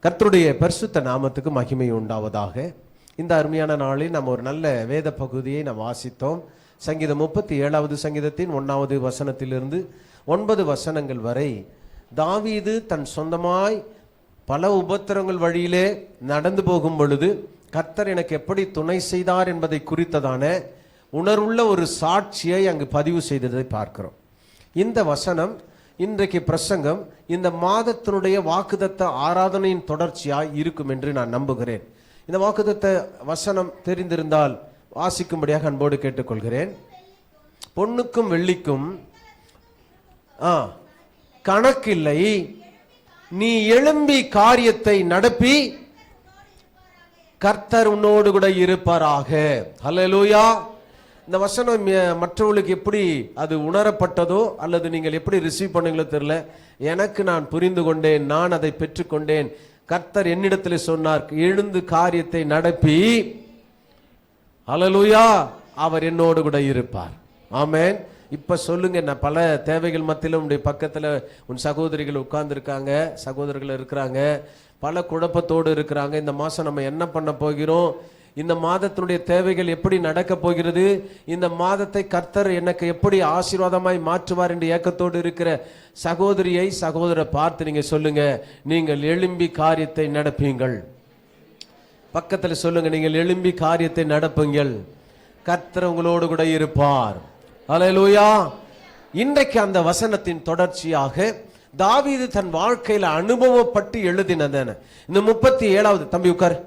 கர்த்தருடைய பரிசுத்த நாமத்துக்கு மகிமை உண்டாவதாக. இந்த அருமையான நாளில் நம்ம ஒரு நல்ல வேத பகுதியை நாம் வாசித்தோம். சங்கீதம் 37வது சங்கீதத்தின் 1வது வசனத்திலிருந்து 9 வசனங்கள் வரை தாவீது தன் சொந்தமாய் பல உபத்திரங்கள் வழியிலே நடந்து போகும் பொழுது கர்த்தர் எனக்கு எப்படி துணை செய்தார் என்பதை குறித்ததான உணர்வுள்ள ஒரு சாட்சியை அங்கு பதிவு செய்ததை பார்க்கிறோம். இந்த வசனம் இன்றைக்கு பிரசங்கம் இந்த மாதத்தினுடைய வாக்குத்தத்த ஆராதனையின் தொடர்ச்சியாய் இருக்கும் என்று நான் நம்புகிறேன். இந்த வாக்குத்தத்த வசனம் தெரிந்திருந்தால் வாசிக்கும்படியாக அன்போடு கேட்டுக்கொள்கிறேன். பொன்னுக்கும் வெள்ளிக்கும் கணக்கில்லை, நீ எழும்பி காரியத்தை நடப்பி கர்த்தர் உன்னோடு கூட இருப்பாராக. ஹல்லேலூயா. இந்த வசனம் மற்றவர்களுக்கு எப்படி அது உணரப்பட்டதோ அல்லது நீங்கள் எப்படி ரிசீவ் பண்ணீங்களோ தெரியல, எனக்கு நான் புரிந்து கொண்டேன், நான் அதை பெற்றுக்கொண்டேன். கர்த்தர் என்னிடத்தில் சொன்னார், எழுந்து காரியத்தை நடப்பி, ஹல்லேலூயா, அவர் என்னோடு கூட இருப்பார். ஆமென். இப்ப சொல்லுங்க, நான் பல தேவைகள் மத்தியிலும் உன்னுடைய பக்கத்துல உன் சகோதரிகள் உட்கார்ந்து இருக்காங்க, சகோதரர்கள் இருக்கிறாங்க, பல குழப்பத்தோடு இருக்கிறாங்க. இந்த மாசம் நம்ம என்ன பண்ண போகிறோம், இந்த மாதத்தினுடைய தேவைகள் எப்படி நடக்க போகிறது, இந்த மாதத்தை கர்த்தர் எனக்கு எப்படி ஆசீர்வாதமாய் மாற்றுவார் என்று ஏக்கத்தோடு இருக்கிற சகோதரியை சகோதரரை பார்த்து நீங்க சொல்லுங்க, நீங்கள் எழும்பி காரியத்தை நடப்பீங்கள். பக்கத்தில் சொல்லுங்க, நீங்கள் எழும்பி காரியத்தை நடப்புங்கள், கர்த்தர் உங்களோடு கூட இருப்பார். ஹல்லேலூயா. இன்றைக்கு அந்த வசனத்தின் தொடர்ச்சியாக தாவீது தன் வாழ்க்கையில அனுபவப்பட்டு எழுதினதான இந்த 37வது தம்பி உட்கார்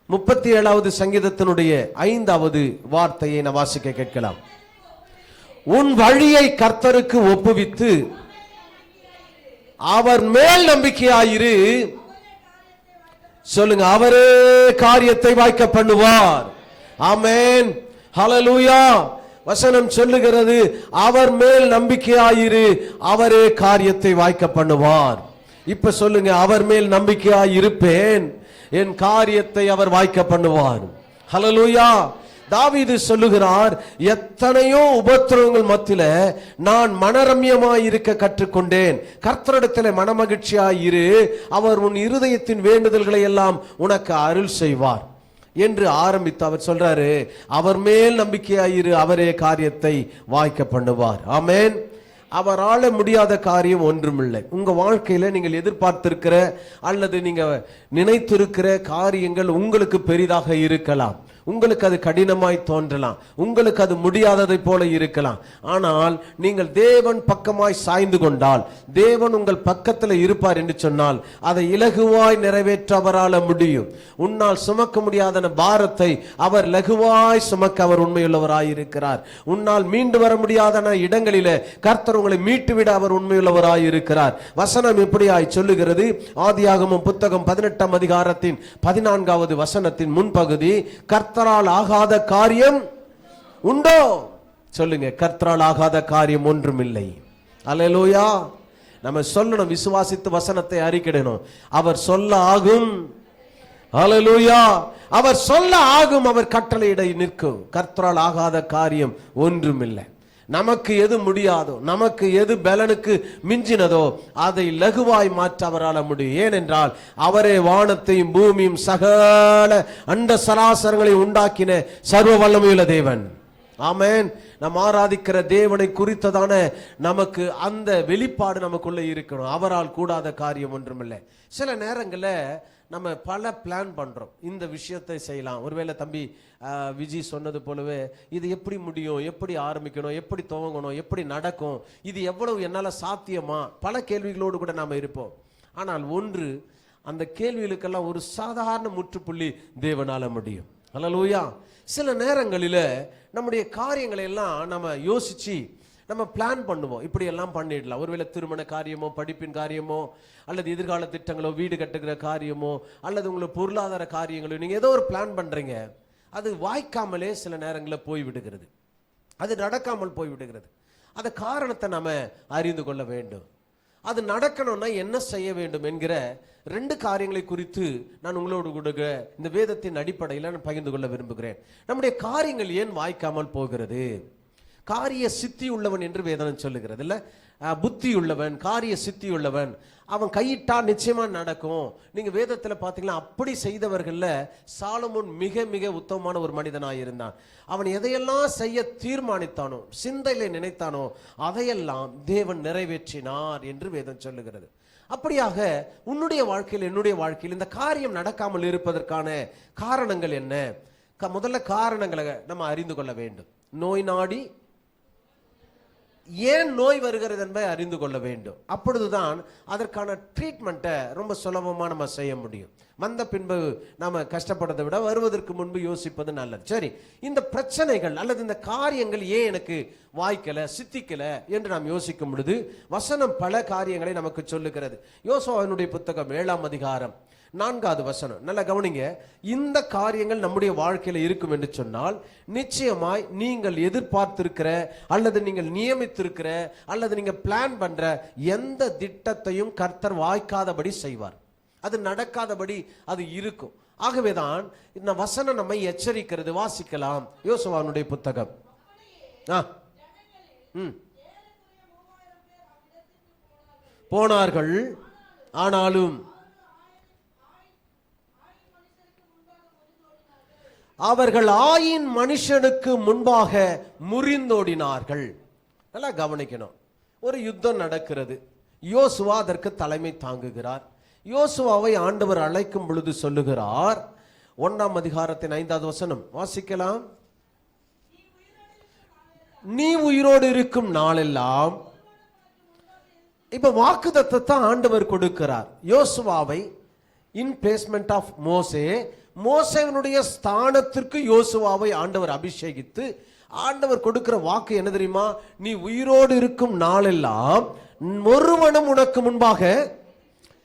37வது சங்கீதத்தினுடைய 5வது வார்த்தையை நான் வாசிக்க கேட்கலாம். உன் வழியை கர்த்தருக்கு ஒப்புவித்து அவர் மேல் நம்பிக்கையாயிரு. சொல்லுங்க, அவரே காரியத்தை வாய்க்க பண்ணுவார். ஆமென். ஹல்லேலூயா. வசனம் சொல்லுகிறது, அவர் மேல் நம்பிக்கையாயிரு, அவரே காரியத்தை வாய்க்க பண்ணுவார். இப்ப சொல்லுங்க, அவர் மேல் நம்பிக்கையாயிருப்பேன், என் காரியத்தை அவர் வாய்க்க பண்ணுவார். ஹல்லேலூயா. தாவீது சொல்லுகிறார், எத்தனையோ உபத்திரவங்கள் மத்தியில நான் மனரம்யமாய் இருக்க கற்றுக்கொண்டேன். கர்த்தரிடத்தில் மனமகிழ்ச்சியாயிரு, அவர் உன் இருதயத்தின் வேண்டுதல்களை எல்லாம் உனக்கு அருள் செய்வார் என்று ஆரம்பித்து அவர் சொல்றாரு, அவர் மேல் நம்பிக்கையாயிரு, அவரே காரியத்தை வாய்க்க பண்ணுவார். ஆமென். அவரால முடியாத காரியம் ஒன்றுமில்லை. உங்க வாழ்க்கையில நீங்கள் எதிர்பார்த்திருக்கிற அல்லது நீங்க நினைத்திருக்கிற காரியங்கள் உங்களுக்கு பெரிதாக இருக்கலாம், உங்களுக்கு அது கடினமாய் தோன்றலாம், உங்களுக்கு அது முடியாததை போல இருக்கலாம். ஆனால் நீங்கள் தேவன் பக்கமாய் சாய்ந்து கொண்டால், தேவன் உங்கள் பக்கத்தில் இருப்பார் என்று சொன்னால் அதை இலகுவாய் நிறைவேற்ற அவரால் முடியும். உன்னால் சுமக்க முடியாத பாரத்தை அவர் லகுவாய் சுமக்க அவர் உண்மையுள்ளவராய் இருக்கிறார். உன்னால் மீண்டு வர முடியாத இடங்களிலே கர்த்தர் உங்களை மீட்டுவிட அவர் உண்மையுள்ளவராய் இருக்கிறார். வசனம் இப்படியாய் சொல்லுகிறது. ஆதியாகமம் புத்தகம் 18ஆம் அதிகாரத்தின் 14வது வசனத்தின் முன்பகுதி, கர்த்தரால் ஆகாத காரியம் உண்டோ? சொல்லுங்க, கர்த்தரால் ஆகாத காரியம் ஒன்றுமில்லை. அல்லேலூயா. நம்ம சொல்லணும், விசுவாசித்து வசனத்தை அறிக்கையிடணும். அவர் சொல்ல ஆகும். அல்லேலூயா. அவர் சொல்ல ஆகும், அவர் கட்டளையிட நிற்கும். கர்த்தரால் ஆகாத காரியம் ஒன்றுமில்லை. நமக்கு எது முடியாதோ, நமக்கு எது பலனுக்கு மிஞ்சினதோ அதை லகுவாய் மாற்ற அவரால் முடியும். ஏனென்றால் அவரே வானத்தையும் பூமியும் சகல அண்ட சராசரங்களை உண்டாக்கின சர்வ வல்லமையுள்ள தேவன். ஆமென். நாம் ஆராதிக்கிற தேவனை குறித்ததான நமக்கு அந்த வெளிப்பாடு நமக்குள்ள இருக்கணும். அவரால் கூடாத காரியம் ஒன்றுமில்லை. சில நேரங்களில் நம்ம பல பிளான் பண்றோம், இந்த விஷயத்தை செய்யலாம். ஒருவேளை தம்பி விஜி சொன்னது போலவே, இது எப்படி முடியும், எப்படி ஆரம்பிக்கணும், எப்படி துவங்கணும், எப்படி நடக்கும், இது எவ்வளவு என்னால் சாத்தியமா, பல கேள்விகளோடு கூட நாம் இருப்போம். ஆனால் ஒன்று, அந்த கேள்விகளுக்கெல்லாம் ஒரு சாதாரண முற்றுப்புள்ளி தேவனால முடியும். அல்லேலூயா. சில நேரங்களில் நம்முடைய காரியங்களை எல்லாம் நம்ம யோசிச்சு நம்ம பிளான் பண்ணுவோம், இப்படி எல்லாம் பண்ணிடலாம். ஒருவேளை திருமண காரியமோ, படிப்பின் காரியமோ, அல்லது எதிர்கால திட்டங்களோ, வீடு கட்டுகிற காரியமோ, அல்லது உங்களோட பொருளாதார காரியங்களோ, நீங்க ஏதோ ஒரு பிளான் பண்றீங்க, அது வாய்க்காமலே சில நேரங்களில் போய்விடுகிறது, அது நடக்காமல் போய்விடுகிறது. அந்த காரணத்தை நாம அறிந்து கொள்ள வேண்டும். அது நடக்கணும்னா என்ன செய்ய வேண்டும் என்கிற 2 காரியங்களை குறித்து நான் உங்களோடு கூட இந்த வேதத்தின் அடிப்படையில் நான் பகிர்ந்து கொள்ள விரும்புகிறேன். நம்முடைய காரியங்கள் ஏன் வாய்க்காமல் போகிறது? காரிய சித்தி உள்ளவன் என்று வேதம் சொல்லுகிறது இல்ல. புத்தி உள்ளவன், காரிய சித்தி உள்ளவன், அவன் கையிட்டா நிச்சயமா நடக்கும். நீங்க வேதத்துல பாத்தீங்கன்னா அப்படி செய்தவர்கள்ல சாலமோன் மிக மிக உத்தமமான ஒரு மனிதனாய் இருந்தான். அவன் எதையெல்லாம் செய்ய தீர்மானித்தானோ, சிந்தையில நினைத்தானோ, அதையெல்லாம் தேவன் நிறைவேற்றினார் என்று வேதம் சொல்லுகிறது. அப்படியாக உன்னுடைய வாழ்க்கையில், என்னுடைய வாழ்க்கையில் இந்த காரியம் நடக்காமல் இருப்பதற்கான காரணங்கள் என்ன? முதல்ல காரணங்களை நம்ம அறிந்து கொள்ள வேண்டும். நோய் நாடி ஏன் நோய் வருகிறது என்பதை அறிந்து கொள்ள வேண்டும். அப்பொழுதுதான் அதற்கான ட்ரீட்மெண்ட்டை ரொம்ப சுலபமாக நம்ம செய்ய முடியும். வந்த பின்பு நாம கஷ்டப்படுறதை விட வருவதற்கு முன்பு யோசிப்பது நல்லது. சரி, இந்த பிரச்சனைகள் அல்லது இந்த காரியங்கள் ஏன் எனக்கு வாய்க்கல, சித்திக்கல என்று நாம் யோசிக்கும் பொழுது வசனம் பல காரியங்களை நமக்கு சொல்லுகிறது. யோசுவாவினுடைய புத்தகம் 7ஆம் அதிகாரம் 4வது வசனம் நல்லா கவனிங்க. இந்த காரியங்கள் நம்முடைய வாழ்க்கையில இருக்கும் என்று சொன்னால் நிச்சயமாய் நீங்கள் எதிர்பார்த்திருக்கிற அல்லது நீங்கள் நியமித்திருக்கிற அல்லது நீங்க பிளான் பண்ற எந்த திட்டத்தையும் கர்த்தர் வாய்க்காதபடி செய்வார். அது நடக்காதபடி அது இருக்கும். ஆகவேதான் இந்த வசனம் நம்மை எச்சரிக்கிறது. வாசிக்கலாம் யோசுவாவினுடைய புத்தகம். போனார்கள், ஆனாலும் அவர்கள் ஆயின் மனுஷனுக்கு முன்பாக முறிந்தோடினார்கள். நல்லா கவனிக்கணும். ஒரு யுத்தம் நடக்கிறது. யோசுவா அதற்கு தலைமை தாங்குகிறார். யோசுவாவை ஆண்டவர் அழைக்கும் பொழுது சொல்லுகிறார், 1ஆம் அதிகாரத்தின் 5வது வசனம் வாசிக்கலாம். நீ உயிரோடு இருக்கும் நாளெல்லாம். இப்ப வாக்குத்தத்தத்தை ஆண்டவர் கொடுக்கிறார். யோசுவாவை இன் பிளேஸ்மெண்ட் ஆஃப் மோசே, மோசேவினுடைய ஸ்தானத்திற்கு யோசுவாவை ஆண்டவர் அபிஷேகித்து ஆண்டவர் கொடுக்கிற வாக்கு என்ன தெரியுமா? நீ உயிரோடு இருக்கும் நாளெல்லாம் ஒருவனும் உனக்கு முன்பாக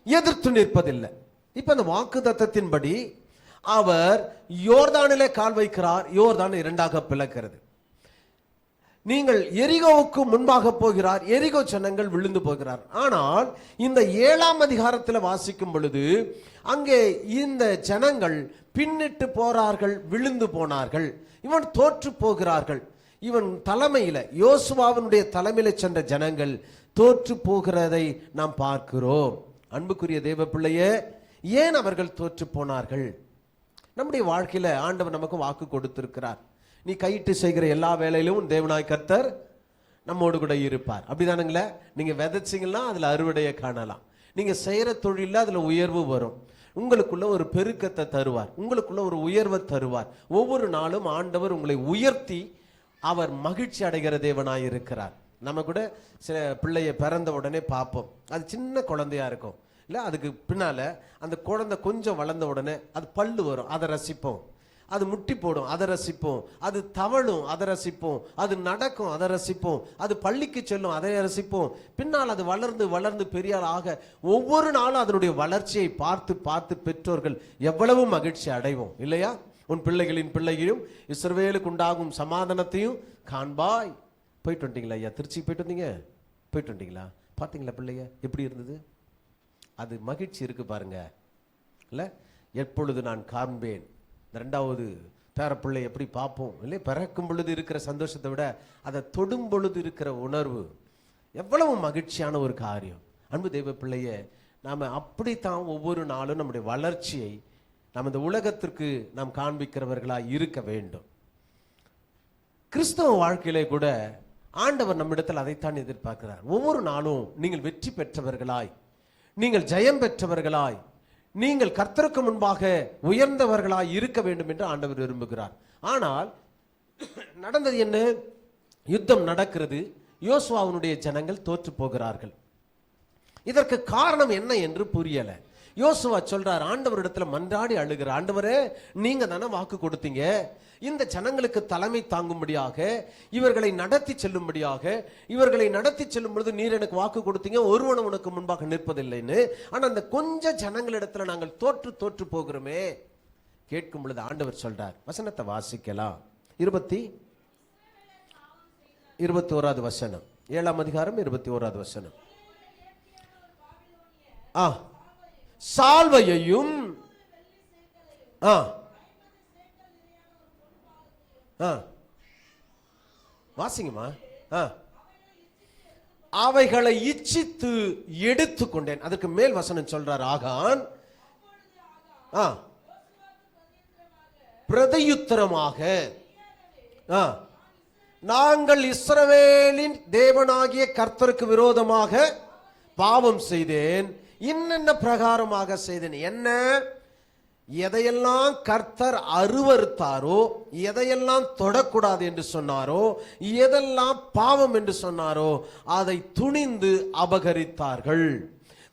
எதிர்த்து நிற்பதில்லை. இப்ப அந்த வாக்கு தத்தத்தின்படி அவர் யோர்தானிலே கால் வைக்கிறார். யோர்தான் 2ஆக பிளக்கிறது. நீங்கள் எரிகோவுக்கு முன்பாக போகிறார். எரிகோ ஜனங்கள் விழுந்து போகிறார். ஆனால் இந்த 7ஆம் அதிகாரத்தில் வாசிக்கும் பொழுது அங்கே இந்த ஜனங்கள் பின்னிட்டு போறார்கள், விழுந்து போனார்கள், இவன் தோற்று போகிறார்கள். இவன் தலைமையில, யோசுவாவினுடைய தலைமையில சென்ற ஜனங்கள் தோற்று போகிறதை நாம் பார்க்கிறோம். அன்புக்குரிய தேவ பிள்ளையே, ஏன் அவர்கள் தோற்று போனார்கள்? நம்முடைய வாழ்க்கையில ஆண்டவர் நமக்கு வாக்கு கொடுத்திருக்கிறார். நீ கையிட்டு செய்கிற எல்லா வேலையிலும் தேவனாய் கர்த்தர் நம்மோடு கூட இருப்பார். அப்படிதானுங்களே? நீங்க விதைச்சிங்கன்னா அதுல அறுவடையை காணலாம். நீங்க செய்யற தொழில அதுல உயர்வு வரும். உங்களுக்குள்ள ஒரு பெருக்கத்தை தருவார், உங்களுக்குள்ள ஒரு உயர்வை தருவார். ஒவ்வொரு நாளும் ஆண்டவர் உங்களை உயர்த்தி அவர் மகிழ்ச்சி அடைகிற தேவனாய் இருக்கிறார். நம்ம கூட சில பிள்ளைய பிறந்த உடனே பார்ப்போம். அது சின்ன குழந்தையா இருக்கும் இல்ல, அதுக்கு பின்னால அந்த குழந்தை கொஞ்சம் வளர்ந்த உடனே அது பல்லு வரும், அதை ரசிப்போம். அது முட்டி போடும், அதை ரசிப்போம். அது தவழும், அதை ரசிப்போம். அது நடக்கும், அதை ரசிப்போம். அது பள்ளிக்கு செல்லும், அதை ரசிப்போம். பின்னால் அது வளர்ந்து வளர்ந்து பெரியார் ஆக ஒவ்வொரு நாளும் அதனுடைய வளர்ச்சியை பார்த்து பார்த்து பெற்றோர்கள் எவ்வளவு மகிழ்ச்சி அடைவோம் இல்லையா? உன் பிள்ளைகளின் பிள்ளைகளையும் இஸ்ரவேலுக்கு உண்டாகும் சமாதானத்தையும் காண்பாய். போயிட்டு வந்துட்டீங்களா ஐயா? திருச்சி போயிட்டு வந்தீங்க? போயிட்டு வந்துட்டீங்களா? பார்த்தீங்களா பிள்ளைய எப்படி இருந்தது? அது மகிழ்ச்சி இருக்கு பாருங்க இல்ல? எப்பொழுது நான் காண்பேன், 2வது பேரப்பிள்ளை எப்படி பார்ப்போம் இல்லை? பிறக்கும் பொழுது இருக்கிற சந்தோஷத்தை விட அதை தொடும் பொழுது இருக்கிற உணர்வு எவ்வளவு மகிழ்ச்சியான ஒரு காரியம். அன்பு தெய்வ பிள்ளைய, நாம் அப்படித்தான் ஒவ்வொரு நாளும் நம்முடைய வளர்ச்சியை நாம் இந்த உலகத்திற்கு நாம் காண்பிக்கிறவர்களாக இருக்க வேண்டும். கிறிஸ்தவ வாழ்க்கையிலே கூட ஆண்டவர் நம்மிடத்தில் அதைத்தான் எதிர்பார்க்கிறார். ஒவ்வொரு நாளும் நீங்கள் வெற்றி பெற்றவர்களாய், நீங்கள் ஜெயம் பெற்றவர்களாய், நீங்கள் கர்த்தருக்கு முன்பாக உயர்ந்தவர்களாய் இருக்க வேண்டும் என்று ஆண்டவர் விரும்புகிறார். ஆனால் நடந்தது என்ன? யுத்தம் நடக்கிறது. யோசுவாவினுடைய ஜனங்கள் தோற்று போகிறார்கள். இதற்கு காரணம் என்ன என்று புரியல. யோசுவா சொல்றார், ஆண்டவரிடத்துல மன்றாடி அழுகிற, ஆண்டவரே நீங்க தானே வாக்கு கொடுத்தீங்க, இந்த ஜனங்களுக்கு தலைமை தாங்கும்படியாக, இவர்களை நடத்தி செல்லும்படியாக, இவர்களை நடத்தி செல்லும் பொழுது நீர் எனக்கு வாக்கு கொடுத்தீங்க, ஒருவனும் உனக்கு முன்பாக நிற்பதில்லைன்னு. ஆனா அந்த கொஞ்ச ஜனங்களிடத்துல நாங்கள் தோற்று தோற்று போகிறோமே. கேட்கும் பொழுது ஆண்டவர் சொல்றார், வசனத்தை வாசிக்கலாம். 21வது வசனம், 7ஆம் அதிகாரம் 21வது வசனம். சால்வையையும் வாசிங்கம்மா. அவைகளை இச்சித்து எடுத்துக்கொண்டேன். அதற்கு மேல் வசனம் சொல்றார். ஆகான் பிரதியுத்தரமாக, நாங்கள் இஸ்ரவேலின் தேவனாகிய கர்த்தருக்கு விரோதமாக பாவம் செய்தேன். இன்னென்ன பிரகாரமாக செய்தேன். என்ன? எதையெல்லாம் கர்த்தர் அருவருத்தாரோ, எதையெல்லாம் தொடக்கூடாது என்று சொன்னாரோ, எதெல்லாம் பாவம் என்று சொன்னாரோ அதை துணிந்து அபகரித்தார்கள்.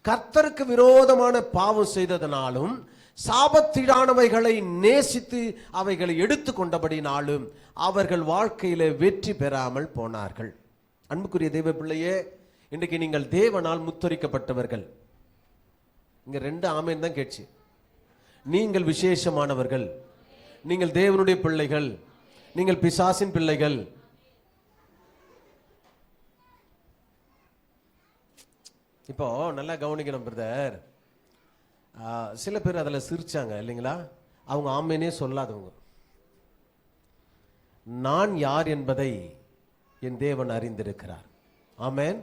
கர்த்தருக்கு விரோதமான பாவம் செய்ததனாலும் சாபத்தீடானவைகளை நேசித்து அவைகளை எடுத்து கொண்டபடினாலும் அவர்கள் வாழ்க்கையில வெற்றி பெறாமல் போனார்கள். அன்புக்குரிய தேவ பிள்ளையே, இன்றைக்கு நீங்கள் தேவனால் முத்தரிக்கப்பட்டவர்கள். இங்க 2 ஆமேன் தான் கேட்சி. நீங்கள் விசேஷமானவர்கள், நீங்கள் தேவனுடைய பிள்ளைகள், நீங்கள் பிசாசின் பிள்ளைகள். இப்போ நல்லா கவனிக்கணும் பிரதர். சில பேர் அதில் சிரிச்சாங்க இல்லைங்களா? அவங்க ஆமேனே சொல்லாதவங்க. நான் யார் என்பதை என் தேவன் அறிந்திருக்கிறார். ஆமேன்.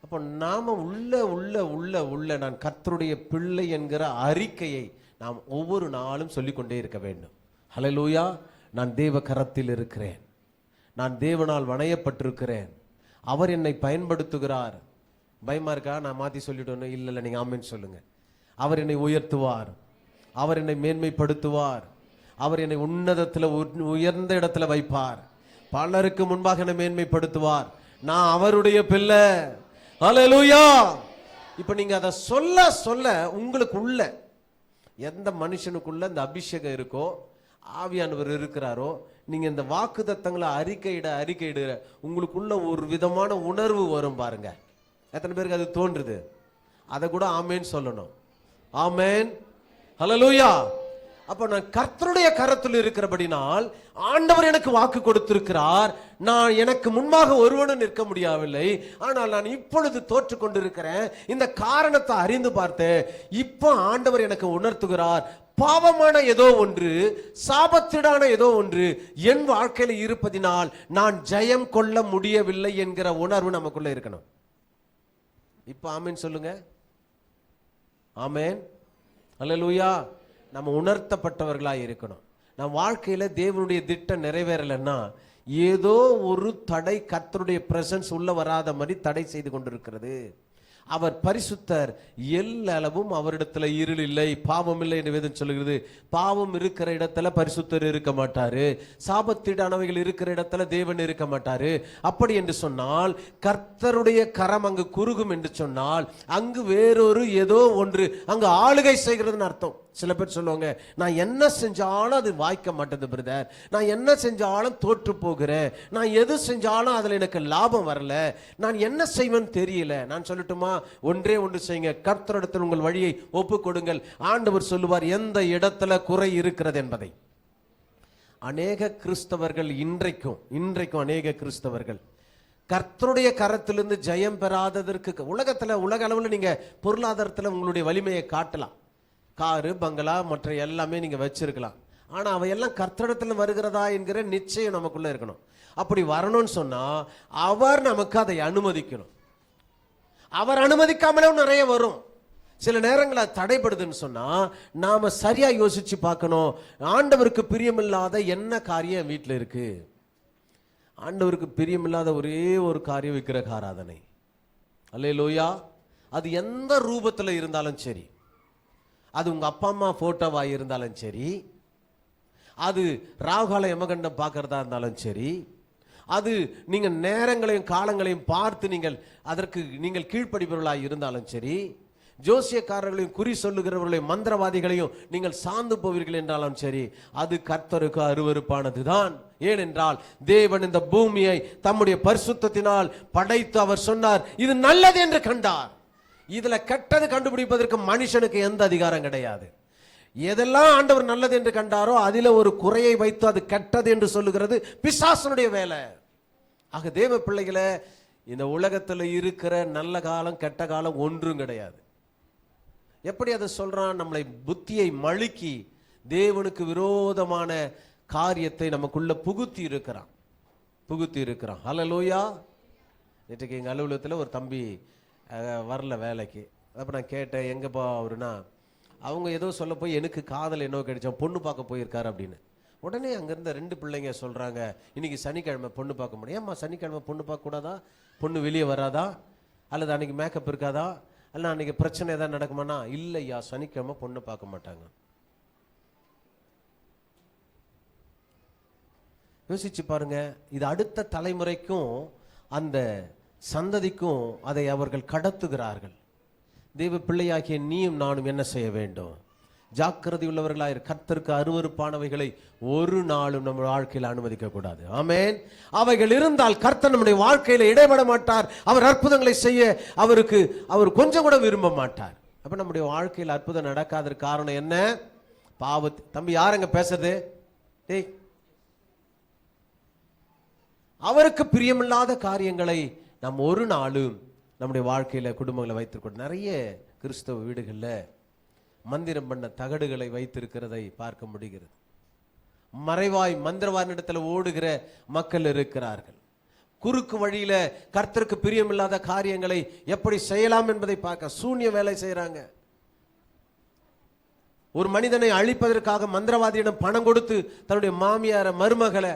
அப்போ நாம உள்ள உள்ள உள்ள உள்ள நான் கர்த்தருடைய பிள்ளை என்கிற அறிக்கையை நாம் ஒவ்வொரு நாளும் சொல்லிக்கொண்டே இருக்க வேண்டும். ஹல்லேலூயா. நான் தேவ கரத்தில் இருக்கிறேன், நான் தேவனால் வணையப்பட்டிருக்கிறேன், அவர் என்னை பயன்படுத்துகிறார். பயமா இருக்கா? நான் மாற்றி சொல்லிட்டோன்னு? இல்லை, நீங்க ஆமேன் சொல்லுங்க. அவர் என்னை உயர்த்துவார், அவர் என்னை மேன்மைப்படுத்துவார், அவர் என்னை உன்னதத்தில் உயர்ந்த இடத்துல வைப்பார், பலருக்கு முன்பாக என்னை மேன்மைப்படுத்துவார். நான் அவருடைய பிள்ளை. ஹல்லேலூயா. இப்ப நீங்க அதை சொல்ல சொல்ல உங்களுக்கு உள்ள எந்த மனுஷனுக்குள்ள இந்த அபிஷேகம் இருக்கோ, ஆவியானவர் இருக்கிறாரோ, நீங்க இந்த வாக்குத்தத்தங்களை அறிக்கையிட உங்களுக்குள்ள ஒரு விதமான உணர்வு வரும் பாருங்க. எத்தனை பேருக்கு அது தோன்றுது? அதை கூட ஆமேன் சொல்லணும். ஆமேன். ஹல்லேலூயா. அப்ப நான் கர்த்தருடைய கரத்தில் இருக்கிறபடினால் ஆண்டவர் எனக்கு வாக்கு கொடுத்திருக்கிறார். நான் எனக்கு முன்பாக ஒருவனும் நிற்க முடியவில்லை, ஆனால் நான் இப்பொழுது தோற்று கொண்டிருக்கிறேன். இந்த காரணத்தை அறிந்து பார்த்தேன். இப்போ ஆண்டவர் எனக்கு உணர்த்துகிறார், பாவமான ஏதோ ஒன்று, சாபத்திடான ஏதோ ஒன்று என் வாழ்க்கையில் இருப்பதினால் நான் ஜெயம் கொள்ள முடியவில்லை என்கிற உணர்வு நமக்குள்ள இருக்கணும். இப்ப ஆமேன் சொல்லுங்க. ஆமேன். அல்லேலூயா. நம்ம உணர்த்தப்பட்டவர்களாக இருக்கணும். நம் வாழ்க்கையில தேவனுடைய திட்டம் நிறைவேறலைன்னா ஏதோ ஒரு தடை, கர்த்தருடைய பிரசன்ஸ் உள்ள வராத மாதிரி தடை செய்து கொண்டிருக்கிறது. அவர் பரிசுத்தர், எல்லளவும் அவரிடத்துல இருள் இல்லை, பாவம் இல்லை என்று வேதம் சொல்லுகிறது. பாவம் இருக்கிற இடத்துல பரிசுத்தர் இருக்க மாட்டாரு, சாபத்தீடானவைகள் இருக்கிற இடத்துல தேவன் இருக்க மாட்டாரு. அப்படி என்று சொன்னால் கர்த்தருடைய கரம் அங்கு குறுகும் என்று சொன்னால் அங்கு வேறொரு ஏதோ ஒன்று அங்கு ஆளுகை செய்கிறதுன்னு அர்த்தம். சில பேர் சொல்லுவாங்க, நான் என்ன செஞ்சாலும் அது வாய்க்க மாட்டேது பிரதர், நான் என்ன செஞ்சாலும் தோற்று போகிறேன், நான் எது செஞ்சாலும் அதுல எனக்கு லாபம் வரல, நான் என்ன செய்வேன்னு தெரியல. நான் சொல்லட்டுமா? ஒன்றே ஒன்று செய்யுங்க, கர்த்தரிடத்தில் உங்கள் வழியை ஒப்பு கொடுங்கள். ஆண்டவர் சொல்லுவார் எந்த இடத்துல குறை இருக்கிறது என்பதை. அநேக கிறிஸ்தவர்கள் இன்றைக்கும் அநேக கிறிஸ்தவர்கள் கர்த்தருடைய கரத்திலிருந்து ஜெயம் பெறாததற்கு உலக அளவில் நீங்க பொருளாதாரத்தில் உங்களுடைய வலிமையை காட்டலாம், காரு பங்களா மற்ற எல்லாமே நீங்க வச்சிருக்கலாம். ஆனா அவையெல்லாம் கர்த்தரிடத்தில் வருகிறதா என்கிற நிச்சயம் நமக்குள்ள இருக்கணும். அப்படி வரணும்னு சொன்னா அவர் நமக்கு அதை அனுமதிக்கணும். அவர் அனுமதிக்காமலும் நிறைய வரும். சில நேரங்களில் தடைபடுதுன்னு சொன்னா நாம சரியா யோசிச்சு பார்க்கணும். ஆண்டவருக்கு பிரியமில்லாத என்ன காரியம் வீட்டில் இருக்கு? ஆண்டவருக்கு பிரியமில்லாத ஒரே ஒரு காரியம் விக்கிரக ஆராதனை. அல்லேலூயா. அது எந்த ரூபத்தில் இருந்தாலும் சரி, அது உங்க அப்பா அம்மா போட்டோவா இருந்தாலும் சரி, அது ராகுகால யமகண்டம் பார்க்கறதா இருந்தாலும் சரி, அது நீங்க நேரங்களையும் காலங்களையும் பார்த்து அதற்கு நீங்கள் கீழ்ப்படிபவர்களாக இருந்தாலும் சரி, ஜோசியக்காரர்களையும் குறி சொல்லுகிறவர்களையும் மந்திரவாதிகளையும் நீங்கள் சார்ந்து போவீர்கள் என்றாலும் சரி, அது கர்த்தருக்கு அருவருப்பானதுதான். ஏனென்றால் தேவன் இந்த பூமியை தம்முடைய பரிசுத்தத்தினால் படைத்து அவர் சொன்னார் இது நல்லது என்று கண்டார். இதுல கெட்டது கண்டுபிடிப்பதற்கு மனுஷனுக்கு எந்த அதிகாரம் கிடையாது. எதெல்லாம் ஆண்டவர் நல்லது என்று கண்டாரோ அதில ஒரு குறையை வைத்து அது கெட்டது என்று சொல்லுகிறது பிசாசனுடைய வேலை. ஆக தேவ பிள்ளைகளை, இந்த உலகத்தில் இருக்கிற நல்ல காலம் கெட்ட காலம் ஒன்றும் கிடையாது. எப்படி அதை சொல்றான்? நம்மளை புத்தியை மழுக்கி தேவனுக்கு விரோதமான காரியத்தை நமக்குள்ள புகுத்தி இருக்கிறான். புகுத்தி இருக்கிறான். ஹல்லேலூயா. நேற்றுக்கு எங்கள் அலுவலகத்தில் ஒரு தம்பி வரல வேலைக்கு. அப்போ நான் கேட்டேன், எங்கேப்பா அவருனா, அவங்க ஏதோ சொல்ல போய் எனக்கு காதல் என்னவோ கிடைச்சோம், பொண்ணு பார்க்க போயிருக்காரு அப்படின்னு. உடனே அங்கேருந்த 2 பிள்ளைங்க சொல்கிறாங்க, இன்னைக்கு சனிக்கிழமை பொண்ணு பார்க்க முடியும். ஏம்மா சனிக்கிழமை பொண்ணு பார்க்க கூடாதா? பொண்ணு வெளியே வராதா? அல்லது அன்றைக்கி மேக்கப் இருக்காதா? அல்ல அன்றைக்கி பிரச்சனை எதாவது நடக்குமானா? இல்லையா, சனிக்கிழமை பொண்ணு பார்க்க மாட்டாங்க. யோசிச்சு பாருங்க. இது அடுத்த தலைமுறைக்கும் அந்த சந்ததிக்கும் அதை அவர்கள் கடத்துகிறார்கள். தெய்வ பிள்ளையாகிய நீயும் நானும் என்ன செய்ய வேண்டும்? ஜாக்கிரதை உள்ளவர்களாய் கர்த்தருக்கு அருவருப்பானவைகளை ஒரு நாளும் நம்ம வாழ்க்கையில் அனுமதிக்க கூடாது. ஆமென். அவைகள் இருந்தால் கர்த்தர் நம்முடைய வாழ்க்கையில இடைபட மாட்டார். அவர் அற்புதங்களை செய்ய அவர் கொஞ்சம் கூட விரும்ப மாட்டார். அப்ப நம்முடைய வாழ்க்கையில் அற்புதம் நடக்காதற்கு காரணம் என்ன? பாவத்து. தம்பி யாருங்க பேசுறது? டேய், அவருக்கு பிரியமில்லாத காரியங்களை நாம் ஒரு நாளும் நம்முடைய வாழ்க்கையில குடும்பங்களை வைத்திருக்கோம். நிறைய கிறிஸ்தவ வீடுகளில் மந்திரம் பண்ண தகடுகளை வைத்திருக்கிறதை பார்க்க முடிகிறது. மறைவாய் மந்திரவாதினிடத்தில் ஓடுகிற மக்கள் இருக்கிறார்கள். குறுக்கு வழியில கர்த்தருக்கு பிரியமில்லாத காரியங்களை எப்படி செய்யலாம் என்பதை பார்க்க சூன்ய வேலை செய்யறாங்க. ஒரு மனிதனை அழிப்பதற்காக மந்திரவாதியிடம் பணம் கொடுத்து தன்னுடைய மாமியார, மருமகளை,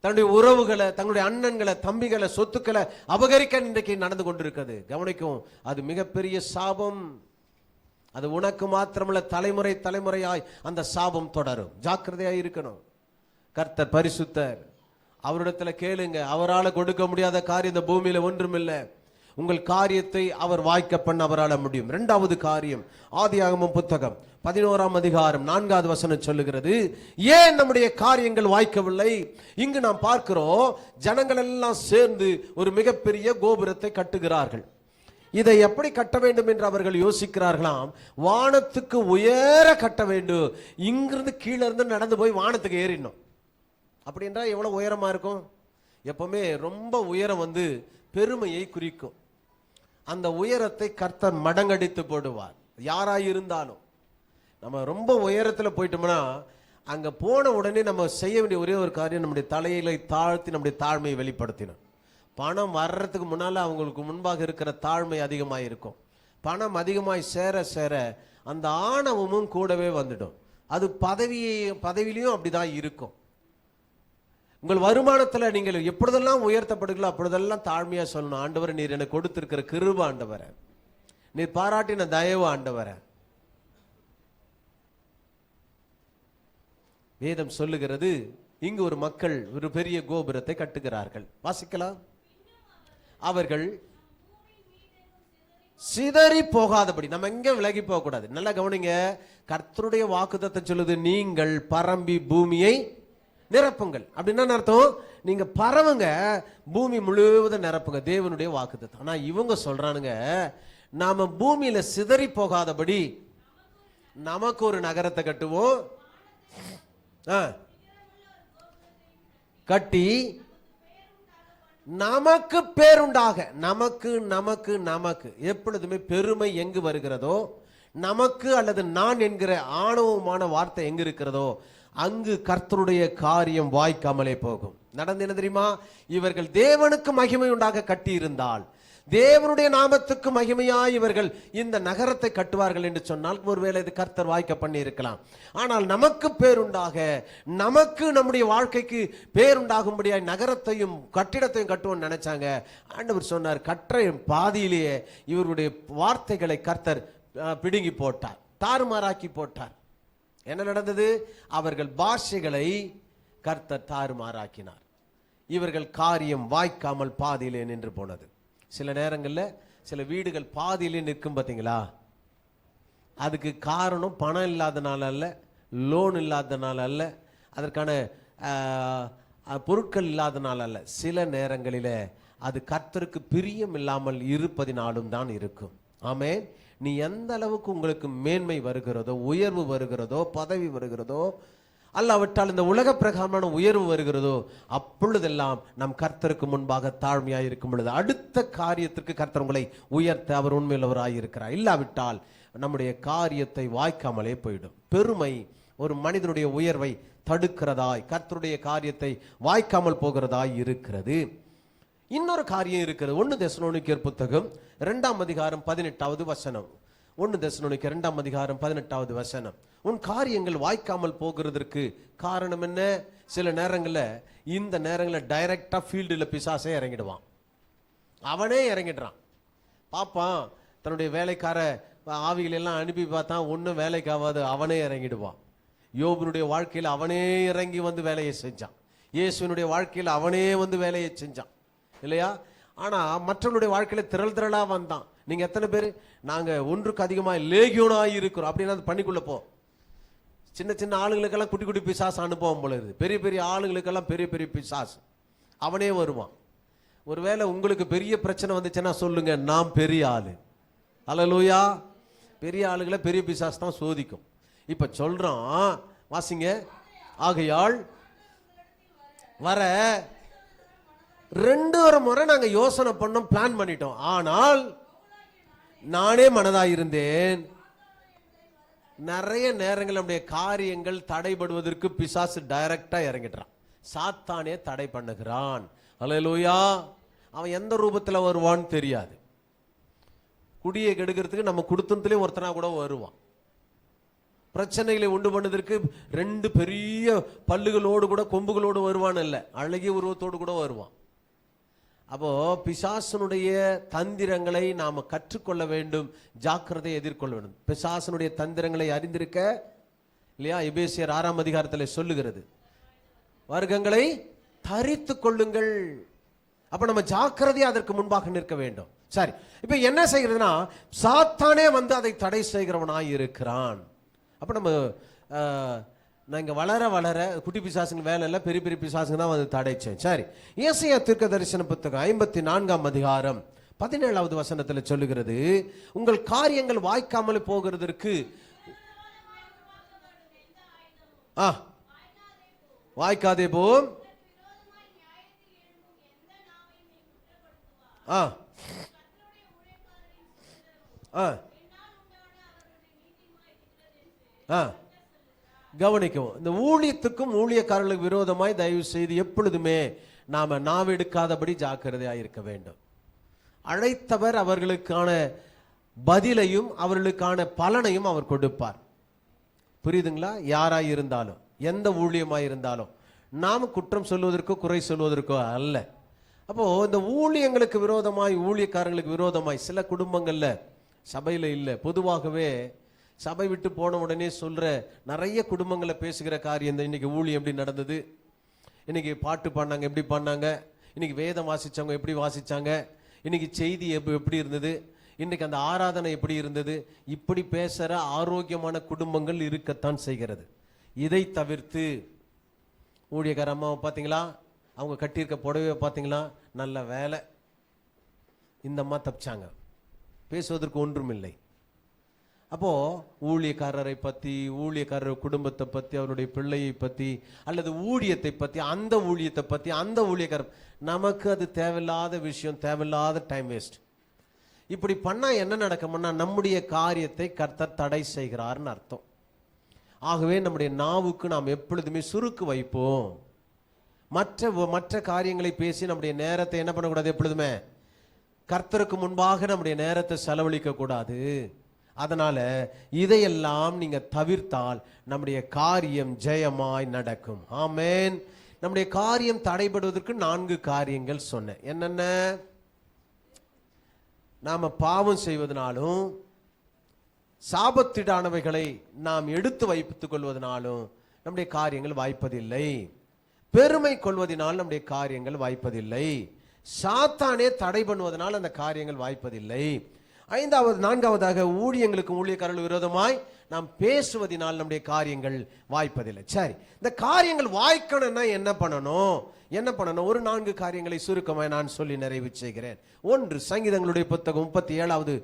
தன்னுடைய உறவுகளை, தங்களுடைய அண்ணன்களை, தம்பிகளை, சொத்துக்களை அபகரிக்க இன்றைக்கு நடந்து கொண்டிருக்கிறது. கவனிக்கும், அது மிகப்பெரிய சாபம். அது உனக்கு மாத்திரமல்ல, தலைமுறை தலைமுறையாய் அந்த சாபம் தொடரும். ஜாக்கிரதையாய் இருக்கணும். கர்த்தர் பரிசுத்தர். அவரிடத்துல கேளுங்க. அவரால் கொடுக்க முடியாத காரியம் இந்த பூமியில ஒன்றுமில்லை. உங்கள் காரியத்தை அவர் வாய்க்க பண்ண அவரால் முடியும். 2வது காரியம், ஆதியாகமம் புத்தகம் 11ஆம் அதிகாரம் 4வது வசனம் சொல்லுகிறது, ஏன் நம்முடைய காரியங்கள் வாய்க்கவில்லை? இங்கு நாம் பார்க்கிறோம், ஜனங்கள் எல்லாம் சேர்ந்து ஒரு மிகப்பெரிய கோபுரத்தை கட்டுகிறார்கள். இதை எப்படி கட்ட வேண்டும் என்று அவர்கள் யோசிக்கிறார்களாம். வானத்துக்கு உயர கட்ட வேண்டும். இங்கிருந்து கீழே இருந்து நடந்து போய் வானத்துக்கு ஏறிடணும். அப்படி என்றால் எவ்வளவு உயரமா இருக்கும்? எப்பவுமே ரொம்ப உயரம் பெருமையை குறிக்கும். அந்த உயரத்தை கர்த்தர் மடங்கடித்து போடுவார். யாராயிருந்தாலும் நம்ம ரொம்ப உயரத்தில் போயிட்டோம்னா அங்க போன உடனே நம்ம செய்ய வேண்டிய ஒரே ஒரு காரியம், நம்முடைய தலையில தாழ்த்தி நம்முடைய தாழ்மையை வெளிப்படுத்தினோம். பணம் வர்றதுக்கு முன்னால அவங்களுக்கு முன்பாக இருக்கிற தாழ்மை அதிகமாக இருக்கும். பணம் அதிகமாய் சேர சேர அந்த ஆணவமும் கூடவே வந்துடும். அது பதவியிலையும் அப்படிதான் இருக்கும். உங்கள் வருமானத்தில் நீங்கள் எப்பொழுதெல்லாம் உயர்த்தப்படுங்களோ அப்பொழுதெல்லாம் தாழ்மையா சொல்லணும், ஆண்டவரை நீர் எனக்கு கொடுத்திருக்கிற கிருபை, ஆண்டவரை நீர் பாராட்டின தயவு, ஆண்டவரை. வேதம் சொல்லுகிறது, இங்கு ஒரு மக்கள் ஒரு பெரிய கோபுரத்தை கட்டுகிறார்கள். வாசிக்கலாம். அவர்கள் சிதறி போகாதபடி, நம்ம எங்க விலகி போக கூடாது. நல்லா கவனிங்க. கர்த்தருடைய வாக்குத்தத்தம் சொல்லுது, நீங்கள் பரம்பி பூமியை நிரப்புங்கள். அப்படின்னா அர்த்தம், நீங்க பரவுங்க, பூமி முழுவதும் நிரப்புங்க. தேவனுடைய வாக்குத்தத்தம். ஆனா இவங்க சொல்றானுங்க, நாம பூமியில சிதறி போகாதபடி நமக்கு ஒரு நகரத்தை கட்டுவோம், கட்டி நமக்கு பேருண்டாக. நமக்கு நமக்கு நமக்கு எப்பொழுதுமே பெருமை எங்கு வருகிறதோ, நமக்கு அல்லது நான் என்கிற ஆணவமான வார்த்தை எங்கு இருக்கிறதோ அங்கு கர்த்தருடைய காரியம் வாய்க்காமலே போகும். நடந்து என்ன தெரியுமா? இவர்கள் தேவனுக்கு மகிமை உண்டாக கட்டி இருந்தால், தேவனுடைய நாமத்துக்கு மகிமையாய் இவர்கள் இந்த நகரத்தை கட்டுவார்கள் என்று சொன்னால் ஒருவேளை இது கர்த்தர் வாய்க்க பண்ணி இருக்கலாம். ஆனால் நமக்கு பேருண்டாக, நமக்கு நம்முடைய வாழ்க்கைக்கு பேருண்டாகும்படியாய் நகரத்தையும் கட்டிடத்தையும் கட்டுவோம்னு நினைச்சாங்க. ஆண்டவர் சொன்னார், கற்றை பாதியிலேயே இவருடைய வார்த்தைகளை கர்த்தர் பிடுங்கி போட்டார், தாறுமாறாக்கி போட்டார். என்ன நடந்தது? அவர்கள் பாஷைகளை கர்த்தர் தாறுமாறாக்கினார். இவர்கள் காரியம் வாய்க்காமல் பாதியிலே நின்று போனது. சில நேரங்களில் சில வீடுகள் பாதியிலே நிற்கும் பார்த்தீங்களா? அதுக்கு காரணம் பணம் இல்லாதனால அல்ல, லோன் இல்லாதனால அல்ல, அதற்கான பொருட்கள் இல்லாதனால அல்ல. சில நேரங்களில் அது கர்த்தருக்கு பிரியம் இல்லாமல் இருப்பதினாலும் தான் இருக்கும். ஆமென். நீ எந்த அளவுக்கு உங்களுக்கு மேன்மை வருகிறதோ, உயர்வு வருகிறதோ, பதவி வருகிறதோ, அல்லாவிட்டால் இந்த உலக பிரகாரமான உயர்வு வருகிறதோ, அப்பொழுதெல்லாம் நம் கர்த்தருக்கு முன்பாக தாழ்மையாக இருக்கும் பொழுது அடுத்த காரியத்திற்கு கர்த்தர் உங்களை உயர்த்த அவர் உண்மையுள்ளவராக இருக்கிறார். இல்லாவிட்டால் நம்முடைய காரியத்தை வாய்க்காமலே போயிடும். பெருமை ஒரு மனிதனுடைய உயர்வை தடுக்கிறதாய், கர்த்தருடைய காரியத்தை வாய்க்காமல் போகிறதாய் இருக்கிறது. இன்னொரு காரியம் இருக்கிறது. 1 தெசலோனிக்கேயர் புத்தகம் 2ஆம் அதிகாரம் 18வது வசனம். 1 தெசலோனிக்கேயர் 2ஆம் அதிகாரம் 18வது வசனம். உன் காரியங்கள் வாய்க்காமல் போகிறதற்கு காரணம் என்ன? சில நேரங்களில், இந்த நேரங்களில் டைரக்டா ஃபீல்டில் பிசாசே இறங்கிடுவான். அவனே இறங்கிடுறான். பாப்பான் தன்னுடைய வேலைக்கார ஆவிகள் எல்லாம் அனுப்பி பார்த்தான், ஒன்றும் வேலைக்கு ஆகாது. அவனே இறங்கிடுவான். யோபுனுடைய வாழ்க்கையில் அவனே இறங்கி வந்து வேலையை செஞ்சான். இயேசுனுடைய வாழ்க்கையில் அவனே வந்து வேலையை செஞ்சான், இல்லையா? ஆனா மற்றவனுடைய வாழ்க்கையில திரளா வந்தான். நீங்க எத்தனை பேர் நாங்க ஒன்றுக்கு அதிகமாக லேகியோனாய் இருக்கிறோம் அப்படின்னா அது பண்ணிக்குள்ள போ. சின்ன சின்ன ஆளுங்களுக்கெல்லாம் குட்டி குட்டி பிசாசு அனுபவம் போல இருக்குது. பெரிய பெரிய ஆளுங்களுக்கெல்லாம் பெரிய பெரிய பிசாசு அவனே வருவான். ஒருவேளை உங்களுக்கு பெரிய பிரச்சனை வந்துச்சுன்னா சொல்லுங்க, நான் பெரிய ஆளு. அல்லேலூயா. பெரிய ஆளுகளை பெரிய பிசாசு தான் சோதிக்கும். இப்ப சொல்றான், வாசிங்க. ஆகையால் வர 2 முறை நாங்க யோசனை பண்ணோம், பிளான் பண்ணிட்டோம். ஆனால் நானே மனதாயிருந்தேன். நிறைய நேரங்கள் நம்முடைய காரியங்கள் தடைபடுவதற்கு பிசாசு டைரக்டா இறங்கிட்டான். சாத்தானே தடை பண்ணுகிறான். அல்லேலூயா. அவன் எந்த ரூபத்தில் வருவான்னு தெரியாது. குடியை கெடுக்கிறதுக்கு நம்ம குடும்பத்திலே ஒருத்தனா கூட வருவான். பிரச்சனைகளை உண்டு பண்ணதற்கு 2 பெரிய பல்லுகளோடு கூட கொம்புகளோடு வருவான், இல்ல அழகிய உருவத்தோடு கூட வருவான். அப்போ பிசாசனுடைய தந்திரங்களை நாம கற்றுக்கொள்ள வேண்டும், ஜாக்கிரதை எதிர்கொள்ள வேண்டும். பிசாசனுடைய தந்திரங்களை அறிந்திருக்க, இல்லையா? எபேசியர் 6ஆம் அதிகாரத்தில் சொல்லுகிறது, வர்க்கங்களை தரித்து கொள்ளுங்கள். அப்ப நம்ம ஜாக்கிரதையா அதற்கு முன்பாக நிற்க வேண்டும். சரி, இப்ப என்ன செய்கிறதுனா, சாத்தானே வந்து அதை தடை செய்கிறவனாய் இருக்கிறான். அப்ப நம்ம நாங்க வளர வளர குட்டி பிசாசுங்க வேலை இல்லை, பெரிய பெரிய பிசாசுங்க தான் வந்து தடைச்சேன். சரி, ஏசாயா தீர்க்க தரிசன புத்தகம் 54ஆம் அதிகாரம் 17வது வசனத்தில் சொல்லுகிறது, உங்கள் காரியங்கள் வாய்க்காமல் போகிறதற்கு வாய்க்காதே போம். கவனிக்கவும். இந்த ஊழியத்துக்கும் ஊழியக்காரர்களுக்கு விரோதமாய் தயவு செய்து எப்பொழுதுமே நாம நாவெடுக்காதபடி ஜாக்கிரதையாக இருக்க வேண்டும். அழைத்தவர் அவர்களுக்கான பதிலையும் அவர்களுக்கான பலனையும் அவர் கொடுப்பார். புரியுதுங்களா? யாராய் இருந்தாலும், எந்த ஊழியமாய் இருந்தாலும் நாம் குற்றம் சொல்வதற்கோ குறை சொல்வதற்கோ அல்ல. அப்போ இந்த ஊழியங்களுக்கு விரோதமாய், ஊழியக்காரங்களுக்கு விரோதமாய் சில குடும்பங்கள்ல, சபையில இல்லை, பொதுவாகவே சபை விட்டு போன உடனே சொல்ற நிறைய குடும்பங்களை பேசுகிற காரியம் தான். இன்னைக்கு ஊழியம் எப்படி நடந்தது, இன்னைக்கு பாட்டு பாடினாங்க எப்படி பாடினாங்க, இன்னைக்கு வேதம் வாசிச்சவங்க எப்படி வாசிச்சாங்க, இன்னைக்கு செய்தி எப்படி இருந்தது, இன்னைக்கு அந்த ஆராதனை எப்படி இருந்தது, இப்படி பேசுற ஆரோக்கியமான குடும்பங்கள் இருக்கத்தான் செய்கிறது. இதை தவிர்த்து ஊழியக்கார அம்மாவை பார்த்தீங்களா, அவங்க கட்டியிருக்க புடவையை பார்த்தீங்களா, நல்ல வேலை இந்த அம்மா தப்பிச்சாங்க, பேசுவதற்கு ஒன்றும் இல்லை. அப்போ ஊழியக்காரரை பத்தி, ஊழியக்காரர் குடும்பத்தை பத்தி, அவருடைய பிள்ளையை பத்தி, அல்லது ஊழியத்தை பத்தி, அந்த ஊழியத்தை பத்தி, அந்த ஊழியக்காரர், நமக்கு அது தேவையில்லாத விஷயம், தேவையில்லாத டைம் வேஸ்ட். இப்படி பண்ணா என்ன நடக்கும்னா, நம்முடைய காரியத்தை கர்த்தர் தடை செய்கிறார்னு அர்த்தம். ஆகவே நம்முடைய நாவுக்கு நாம் எப்பொழுதுமே சுருக்கு வைப்போம். மற்ற காரியங்களை பேசி நம்முடைய நேரத்தை என்ன பண்ணக்கூடாது, எப்பொழுதுமே கர்த்தருக்கு முன்பாக நம்முடைய நேரத்தை செலவழிக்க கூடாது. அதனால இதையெல்லாம் நீங்க தவிர்த்தால் நம்முடைய காரியம் ஜெயமாய் நடக்கும். ஆமென். நம்முடைய காரியம் தடைபடுவதற்கு 4 காரியங்கள் சொன்னேன். என்னென்ன? நாம பாவம் செய்வதனாலும், சாபத்திடானவைகளை நாம் எடுத்து வைத்துக் கொள்வதனாலும் நம்முடைய காரியங்கள் வாய்ப்பதில்லை. பெருமை கொள்வதனால் நம்முடைய காரியங்கள் வாய்ப்பதில்லை. சாத்தானே தடை பண்ணுவதனால் அந்த காரியங்கள் வாய்ப்பதில்லை. 4வதாக ஊழியங்களுக்கு ஊழியக்காரர்கள் விரோதமாய் நாம் பேசுவதனால் நம்முடைய காரியங்கள் வாய்ப்பதில்லை. சரி, இந்த காரியங்கள் வாய்க்கணும்னா என்ன பண்ணணும்? ஒரு 4 காரியங்களை சுருக்கமாய் நான் சொல்லி நிறைவு செய்கிறேன். 1, சங்கீதங்களுடைய புத்தகம் 37வது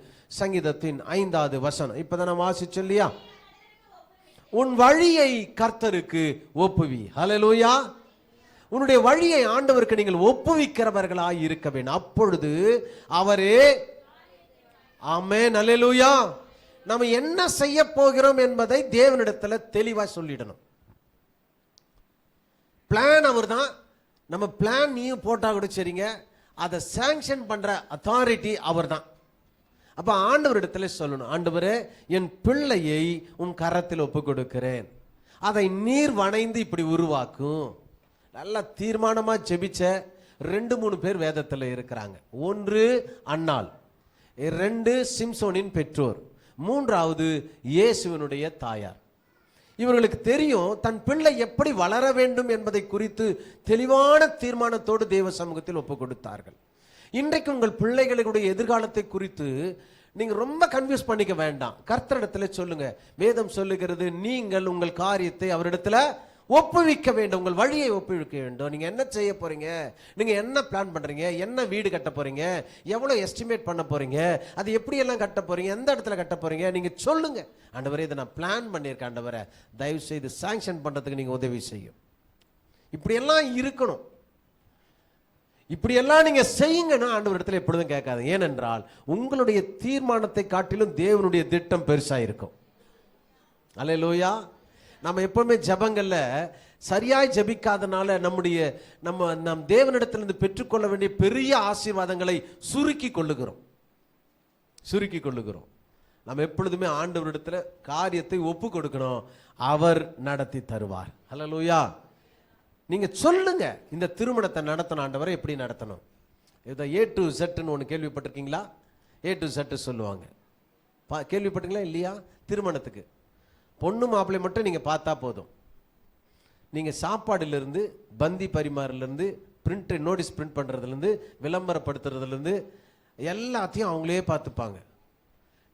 சங்கீதத்தின் 5வது வசனம். இப்பதான் நான் வாசிச்சோம் இல்லையா? உன் வழியை கர்த்தருக்கு ஒப்புவி. ஹல்லேலூயா. உன்னுடைய வழியை ஆண்டவருக்கு நீங்கள் ஒப்புவிக்கிறவர்களாய் இருக்க வேண்டும். அப்பொழுது அவரே, ஆமென், அல்லேலூயா, நம்ம என்ன செய்ய போகிறோம் என்பதை தேவனிடத்துல தெளிவா சொல்லிடணும். பிளான் அவர் தான். நம்ம பிளான் நீயும் போட்டா கூட சரிங்க, அதை சாங்ஷன் பண்ற அத்தாரிட்டி அவர் தான். அப்ப ஆண்டவரிடத்துல சொல்லணும், ஆண்டவரே என் பிள்ளையை உன் கரத்தில் ஒப்பு கொடுக்கிறேன், அதை நீர் வணைந்து இப்படி உருவாக்கும். நல்லா தீர்மானமா ஜெபிச்ச 2-3 பேர் வேதத்தில் இருக்கிறாங்க. 1 அன்னாள், 2 சிம்சோனின் பெற்றோர், 3வது இயேசுவினுடைய தாயார். இவர்களுக்கு தெரியும் தன் பிள்ளை எப்படி வளர வேண்டும் என்பதை குறித்து தெளிவான தீர்மானத்தோடு தேவ சமூகத்தில் ஒப்பு கொடுத்தார்கள். இன்றைக்கு உங்கள் பிள்ளைகளுடைய எதிர்காலத்தை குறித்து நீங்க ரொம்ப கன்ஃபியூஸ் பண்ணிக்க வேண்டாம். கர்த்தரிடத்துல சொல்லுங்க. வேதம் சொல்லுகிறது, நீங்கள் உங்கள் காரியத்தை அவரிடத்துல ஒப்புவிக்க வேண்டும், உங்கள் வழியை ஒப்புவிக்க வேண்டும். நீங்க என்ன செய்ய போறீங்க, நீங்க என்ன பிளான் பண்றீங்க, என்ன வீடு கட்ட போறீங்க, எவ்வளவு எஸ்டிமேட் பண்ண போறீங்க, அது எப்படி எல்லாம் கட்ட போறீங்க, எந்த இடத்துல கட்ட போறீங்க, நீங்க சொல்லுங்க. ஆண்டவரே இதை நான் பிளான் பண்ணியிருக்கேன், ஆண்டவரே தயவு செய்து சாங்ஷன் பண்றதுக்கு நீங்க உதவி செய்யும். இப்படி எல்லாம் இருக்கணும், இப்படி எல்லாம் நீங்க செய்யுங்கன்னா ஆண்டவர் இடத்துல எப்பொழுதும் கேட்காது. ஏனென்றால் உங்களுடைய தீர்மானத்தை காட்டிலும் தேவனுடைய திட்டம் பெருசா இருக்கும். அல்லேலூயா. நம்ம எப்பவுமே ஜபங்கள்ல சரியாய் ஜபிக்காதனால நம் தேவனிடத்திலிருந்து பெற்றுக்கொள்ள வேண்டிய பெரிய ஆசீர்வாதங்களை சுருக்கி கொள்ளுகிறோம். நம்ம எப்பொழுதுமே ஆண்டவரிடத்துல காரியத்தை ஒப்பு கொடுக்கணும், அவர் நடத்தி தருவார். அல்லேலூயா. நீங்க சொல்லுங்க, இந்த திருமணத்தை நடத்தணும் ஆண்டவரை எப்படி நடத்தணும். இதை A to Z ஒன்று கேள்விப்பட்டிருக்கீங்களா? A to Z சொல்லுவாங்க, கேள்விப்பட்டீங்களா இல்லையா? திருமணத்துக்கு பொண்ணு மாப்பிள்ளை மட்டும் நீங்க பார்த்தா போதும். நீங்க சாப்பாடுலேருந்து, பந்தி பரிமாறிலிருந்து, பிரிண்ட் நோட்டீஸ் பிரிண்ட் பண்றதுலேருந்து, விளம்பரப்படுத்துறதுலேருந்து எல்லாத்தையும் அவங்களே பார்த்துப்பாங்க.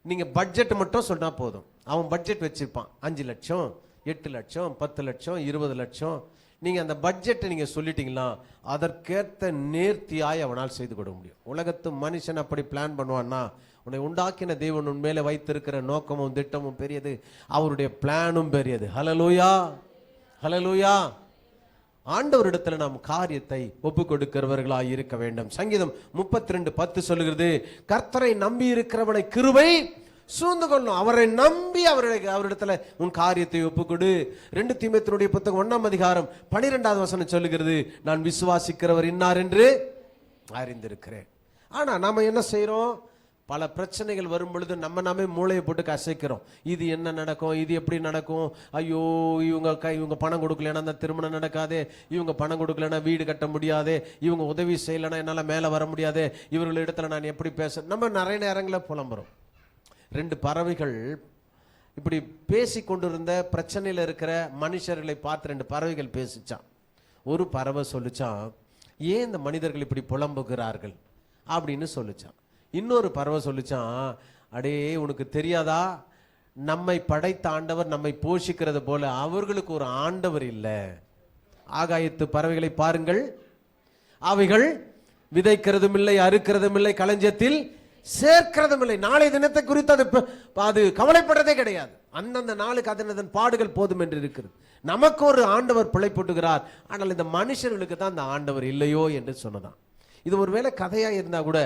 நீங்க பட்ஜெட் மட்டும் சொன்னா போதும். அவன் பட்ஜெட் வச்சிருப்பான், 5 லட்சம், 8 லட்சம், 10 லட்சம், 20 லட்சம். நீங்க அந்த பட்ஜெட்டை நீங்க சொல்லிட்டீங்களா, அதற்கேற்ற நேர்த்தியாய் அவனால் செய்து கொடுக்க முடியும். உலகத்து மனுஷன் அப்படி பிளான் பண்ணுவான்னா, உன்னை உண்டாக்கின தேவன் உன் மேலே வைத்திருக்கிற நோக்கமும் திட்டமும் பெரியது, அவருடைய பிளானும் பெரியது. ஹல்லேலூயா, ஹல்லேலூயா. ஆண்டவரிடத்துல நாம் காரியத்தை ஒப்பு கொடுக்கிறவர்களாய் இருக்க வேண்டும். சங்கீதம் 32:10 சொல்லுகிறது, கர்த்தரை நம்பி இருக்கிறவனை கிருபை சூழ்ந்து கொள்ளும். அவரை நம்பி அவரிடத்துல உன் காரியத்தை ஒப்புக்கொடு. 2 தீமோத்தேயுடைய புத்தகம் 1ஆம் அதிகாரம் 12வது வசனம் சொல்லுகிறது, நான் விசுவாசிக்கிறவர் இன்னார் என்று அறிந்திருக்கிறேன். ஆனா நாம என்ன செய்யறோம், பல பிரச்சனைகள் வரும் பொழுது நாமே மூளையை போட்டு கசைக்கிறோம். இது என்ன நடக்கும், இது எப்படி நடக்கும், ஐயோ இவங்க பணம் கொடுக்கலன்னா அந்த திருமணம் நடக்காதே, இவங்க பணம் கொடுக்கலன்னா வீடு கட்ட முடியாதே, இவங்க உதவி செய்யலைன்னா என்னால் மேலே வர முடியாதே, இவர்கள் இடத்துல நான் எப்படி பேச. நம்ம நிறைய நேரங்களில் புலம்புறோம். 2 பறவைகள் இப்படி பேசி கொண்டிருந்த பிரச்சனையில் இருக்கிற மனுஷர்களை பார்த்து 2 பறவைகள் பேசிச்சான். ஒரு பறவை சொல்லிச்சான், ஏன் இந்த மனிதர்கள் இப்படி புலம்புகிறார்கள் அப்படின்னு சொல்லிச்சான். இன்னொரு பறவை சொல்லிச்சான், அடே உனக்கு தெரியாதா, நம்மை படைத்த ஆண்டவர் நம்மை போஷிக்கிறது போல அவர்களுக்கு ஒரு ஆண்டவர் இல்லை. ஆகாயத்து பறவைகளை பாருங்கள், அவைகள் விதைக்கிறதும் இல்லை, அறுக்கிறதும் இல்லை, களஞ்சியத்தில் சேர்க்கிறதும் இல்லை. நாளை தினத்தை குறித்து அது கவலைப்படுறதே கிடையாது. அந்தந்த நாளுக்கு அதன் பாடுகள் போதும் என்று இருக்கிறது. நமக்கு ஒரு ஆண்டவர் பிழைப்பூட்டுகிறார், ஆனால் இந்த மனுஷர்களுக்கு தான் அந்த ஆண்டவர் இல்லையோ என்று சொன்னதான். இது ஒருவேளை கதையா இருந்தா கூட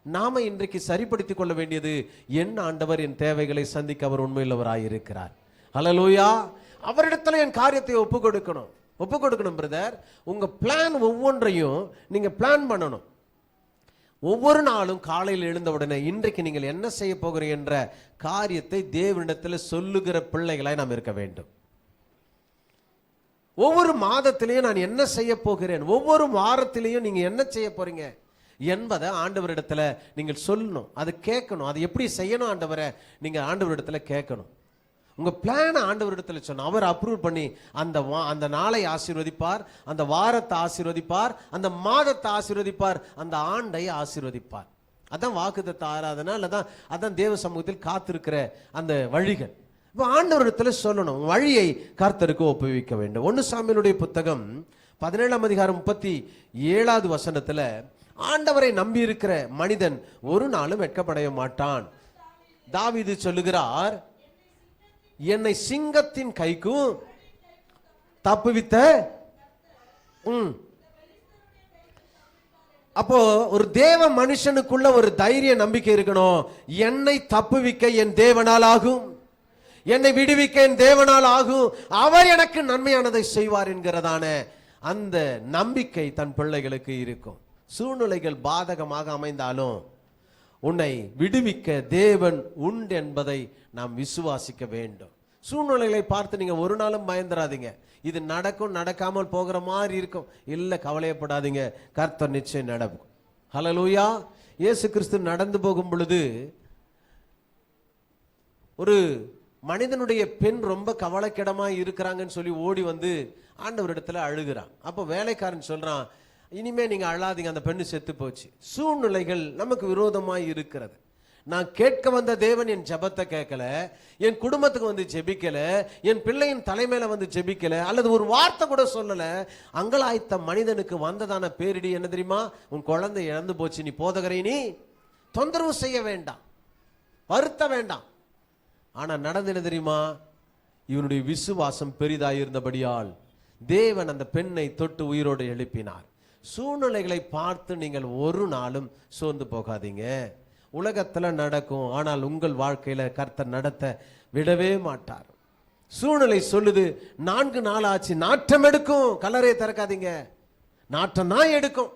நாம இன்றைக்கு சரிப்படுத்திக் கொள்ள வேண்டியது, என் ஆண்டவர் என் தேவைகளை சந்திக்க அவர் உண்மையுள்ளவராயிருக்கிறார். ஹல்லேலூயா. அவரிடத்துல என் காரியத்தை ஒப்பு கொடுக்கணும் பிரதர். உங்க பிளான் ஒவ்வொன்றையும் நீங்க பிளான் பண்ணணும். ஒவ்வொரு நாளும் காலையில் எழுந்தவுடனே இன்றைக்கு நீங்கள் என்ன செய்ய போகிறீங்க என்ற காரியத்தை தேவனிடத்தில் சொல்லுகிற பிள்ளைகளாய் நாம் இருக்க வேண்டும். ஒவ்வொரு மாதத்திலையும் நான் என்ன செய்ய போகிறேன், ஒவ்வொரு வாரத்திலையும் நீங்க என்ன செய்ய போறீங்க என்பதை ஆண்டவரிடத்துல நீங்கள் சொல்லணும். அது கேட்கணும். அது எப்படி செய்யணும் ஆண்டவரை நீங்க ஆண்டவரிடத்துல கேட்கணும். உங்க பிளான் ஆண்டவரிடத்துல சொன்ன அவர் அப்ரூவ் பண்ணி அந்த நாளை ஆசீர்வதிப்பார், அந்த வாரத்தை ஆசீர்வதிப்பார், அந்த மாதத்தை ஆசீர்வதிப்பார், அந்த ஆண்டை ஆசீர்வதிப்பார். அதான் வாக்குத்தத்த ஆராதனை, அல்லதான் அதான் தேவ சமூகத்தில் காத்திருக்கிற அந்த வழிகள். இப்போ ஆண்டவரிடத்துல சொல்லணும், வழியை கர்த்தருக்கு ஒப்புவிக்க வேண்டும். 1 சாமுவேலுடைய புத்தகம் 17ஆம் அதிகாரம் 37வது வசனத்துல, ஆண்டவரை நம்பி இருக்கிற மனிதன் ஒரு நாளும் வெட்கப்படைய மாட்டான். தாவீது சொல்லுகிறார், என்னை சிங்கத்தின் கைக்கும் தப்புவித்த அப்போ ஒரு தேவ மனுஷனுக்குள்ள ஒரு தைரிய நம்பிக்கை இருக்கணும். என்னை தப்புவிக்க என் தேவனால் ஆகும், என்னை விடுவிக்க என் தேவனால் ஆகும், அவர் எனக்கு நன்மையானதை செய்வார் என்கிறதான அந்த நம்பிக்கை தன் பிள்ளைகளுக்கு இருக்கும். சூழ்நிலைகள் பாதகமாக அமைந்தாலும் உன்னை விடுவிக்க தேவன் உண்டு என்பதை நாம் விசுவாசிக்க வேண்டும். சூழ்நிலைகளை பார்த்து நீங்க ஒரு நாளும் பயந்துராதீங்க. இது நடக்கும், நடக்காமல் போகிற மாதிரி இருக்கும். இல்லை, கவலையப்படாதீங்க, கர்த்தர் நிச்சயம் நடக்கும். ஹல்லேலூயா. இயேசு கிறிஸ்து நடந்து போகும் பொழுது ஒரு மனிதனுடைய பெண் ரொம்ப கவலைக்கிடமா இருக்கிறாங்கன்னு சொல்லி ஓடி வந்து ஆண்டவரிடத்துல அழுகிறான். அப்போ வேலைக்காரன் சொல்றான், இனிமே நீங்க அழாதீங்க, அந்த பெண்ணு செத்து போச்சு. சூழ்நிலைகள் நமக்கு விரோதமாய் இருக்கிறது. நான் கேட்க வந்த தேவன் என் ஜெபத்தை கேட்கல, என் குடும்பத்துக்கு வந்து ஜெபிக்கல, என் பிள்ளையின் தலைமையில வந்து ஜெபிக்கல, அல்லது ஒரு வார்த்தை கூட சொல்லல. அங்கலாய்த்த மனிதனுக்கு வந்ததான பேரிடி என்ன தெரியுமா? உன் குழந்தை இழந்து போச்சு, நீ போதகரை நீ தொந்தரவு செய்ய வேண்டாம், வருத்த வேண்டாம். ஆனா நடந்து என்ன தெரியுமா? இவனுடைய விசுவாசம் பெரிதாயிருந்தபடியால் தேவன் அந்த பெண்ணை தொட்டு உயிரோடு எழுப்பினார். சூழ்நிலைகளை பார்த்து நீங்கள் ஒரு நாளும் சோர்ந்து போகாதீங்க. உலகத்துல நடக்கும், ஆனால் உங்கள் வாழ்க்கையில கர்த்தர் நடத்த விடவே மாட்டார். சூழ்நிலை சொல்லுது 4 நாள் ஆச்சு, நாற்றம் எடுக்கும், கல்லறையை திறக்காதீங்க, நாற்றம் நாய் எடுக்கும்.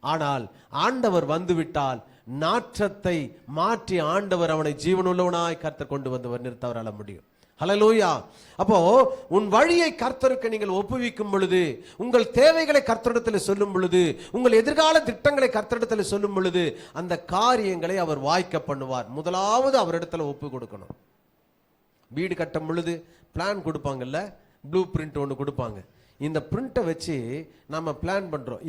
ஆனால் ஆண்டவர் வந்துவிட்டால் நாற்றத்தை மாற்றி ஆண்டவர் அவனை ஜீவனுள்ளவனாய் கர்த்தர் கொண்டு வந்து நிறுத்தவரால முடியும். ஹல்லேலூயா. அப்போ உன் வழியை கர்த்தருக்கு நீங்கள் ஒப்புவிக்கும் பொழுது, உங்கள் தேவைகளை கர்த்தரிடத்தில் சொல்லும் பொழுது, உங்கள் எதிர்கால திட்டங்களை கர்த்தரிடத்தில் சொல்லும் பொழுது, அந்த காரியங்களை அவர் வாய்க்க பண்ணுவார். முதலாவது அவரிடத்துல ஒப்பு கொடுக்கணும். வீடு கட்டும் பொழுது பிளான் கொடுப்பாங்கல்ல, ப்ளூ பிரிண்ட் ஒன்று கொடுப்பாங்க. இந்த பிரிண்ட்டை வச்சு நம்ம பிளான் பண்றோம்.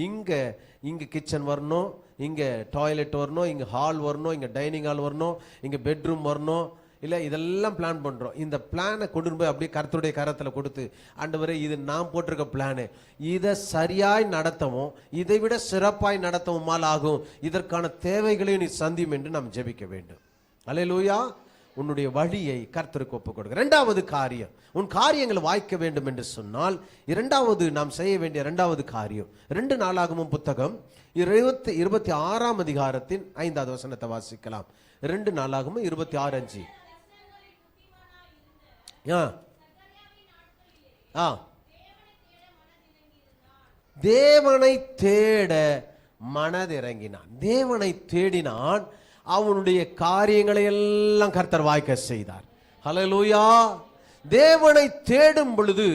இங்க கிச்சன் வரணும், இங்க டாய்லெட் வரணும், இங்க ஹால் வரணும், இங்க டைனிங் ஹால் வரணும், இங்க பெட்ரூம் வரணும், இல்லை இதெல்லாம் பிளான் பண்ணுறோம். இந்த பிளானை கொண்டு போய் அப்படியே கர்த்தருடைய கரத்தில் கொடுத்து, ஆண்டவரே இது நான் போட்டிருக்க பிளானு, இதை சரியாய் நடத்தவும் இதை விட சிறப்பாய் நடத்தவுமால் ஆகும், இதற்கான தேவைகளையும் நீ சந்தியும் என்று நாம் ஜெபிக்க வேண்டும். அல்லேலூயா. உன்னுடைய வழியை கர்த்தருக்கு ஒப்புக் கொடுக்க. 2வது காரியம், உன் காரியங்கள் வாய்க்க வேண்டும் என்று சொன்னால் இரண்டாவது நாம் செய்ய வேண்டிய 2வது காரியம், 2 நாளாகமம் புத்தகம் 26ஆம் அதிகாரத்தின் 5வது வசனத்தை வாசிக்கலாம். 2 நாளாகமம் 26:5. தேவனை தேட மனதிறங்கினான். தேவனை தேடினான், அவனுடைய காரியங்களை எல்லாம் கர்த்தர் வாய்க்க செய்தார். ஹல்லேலூயா. தேவனை தேடும் பொழுது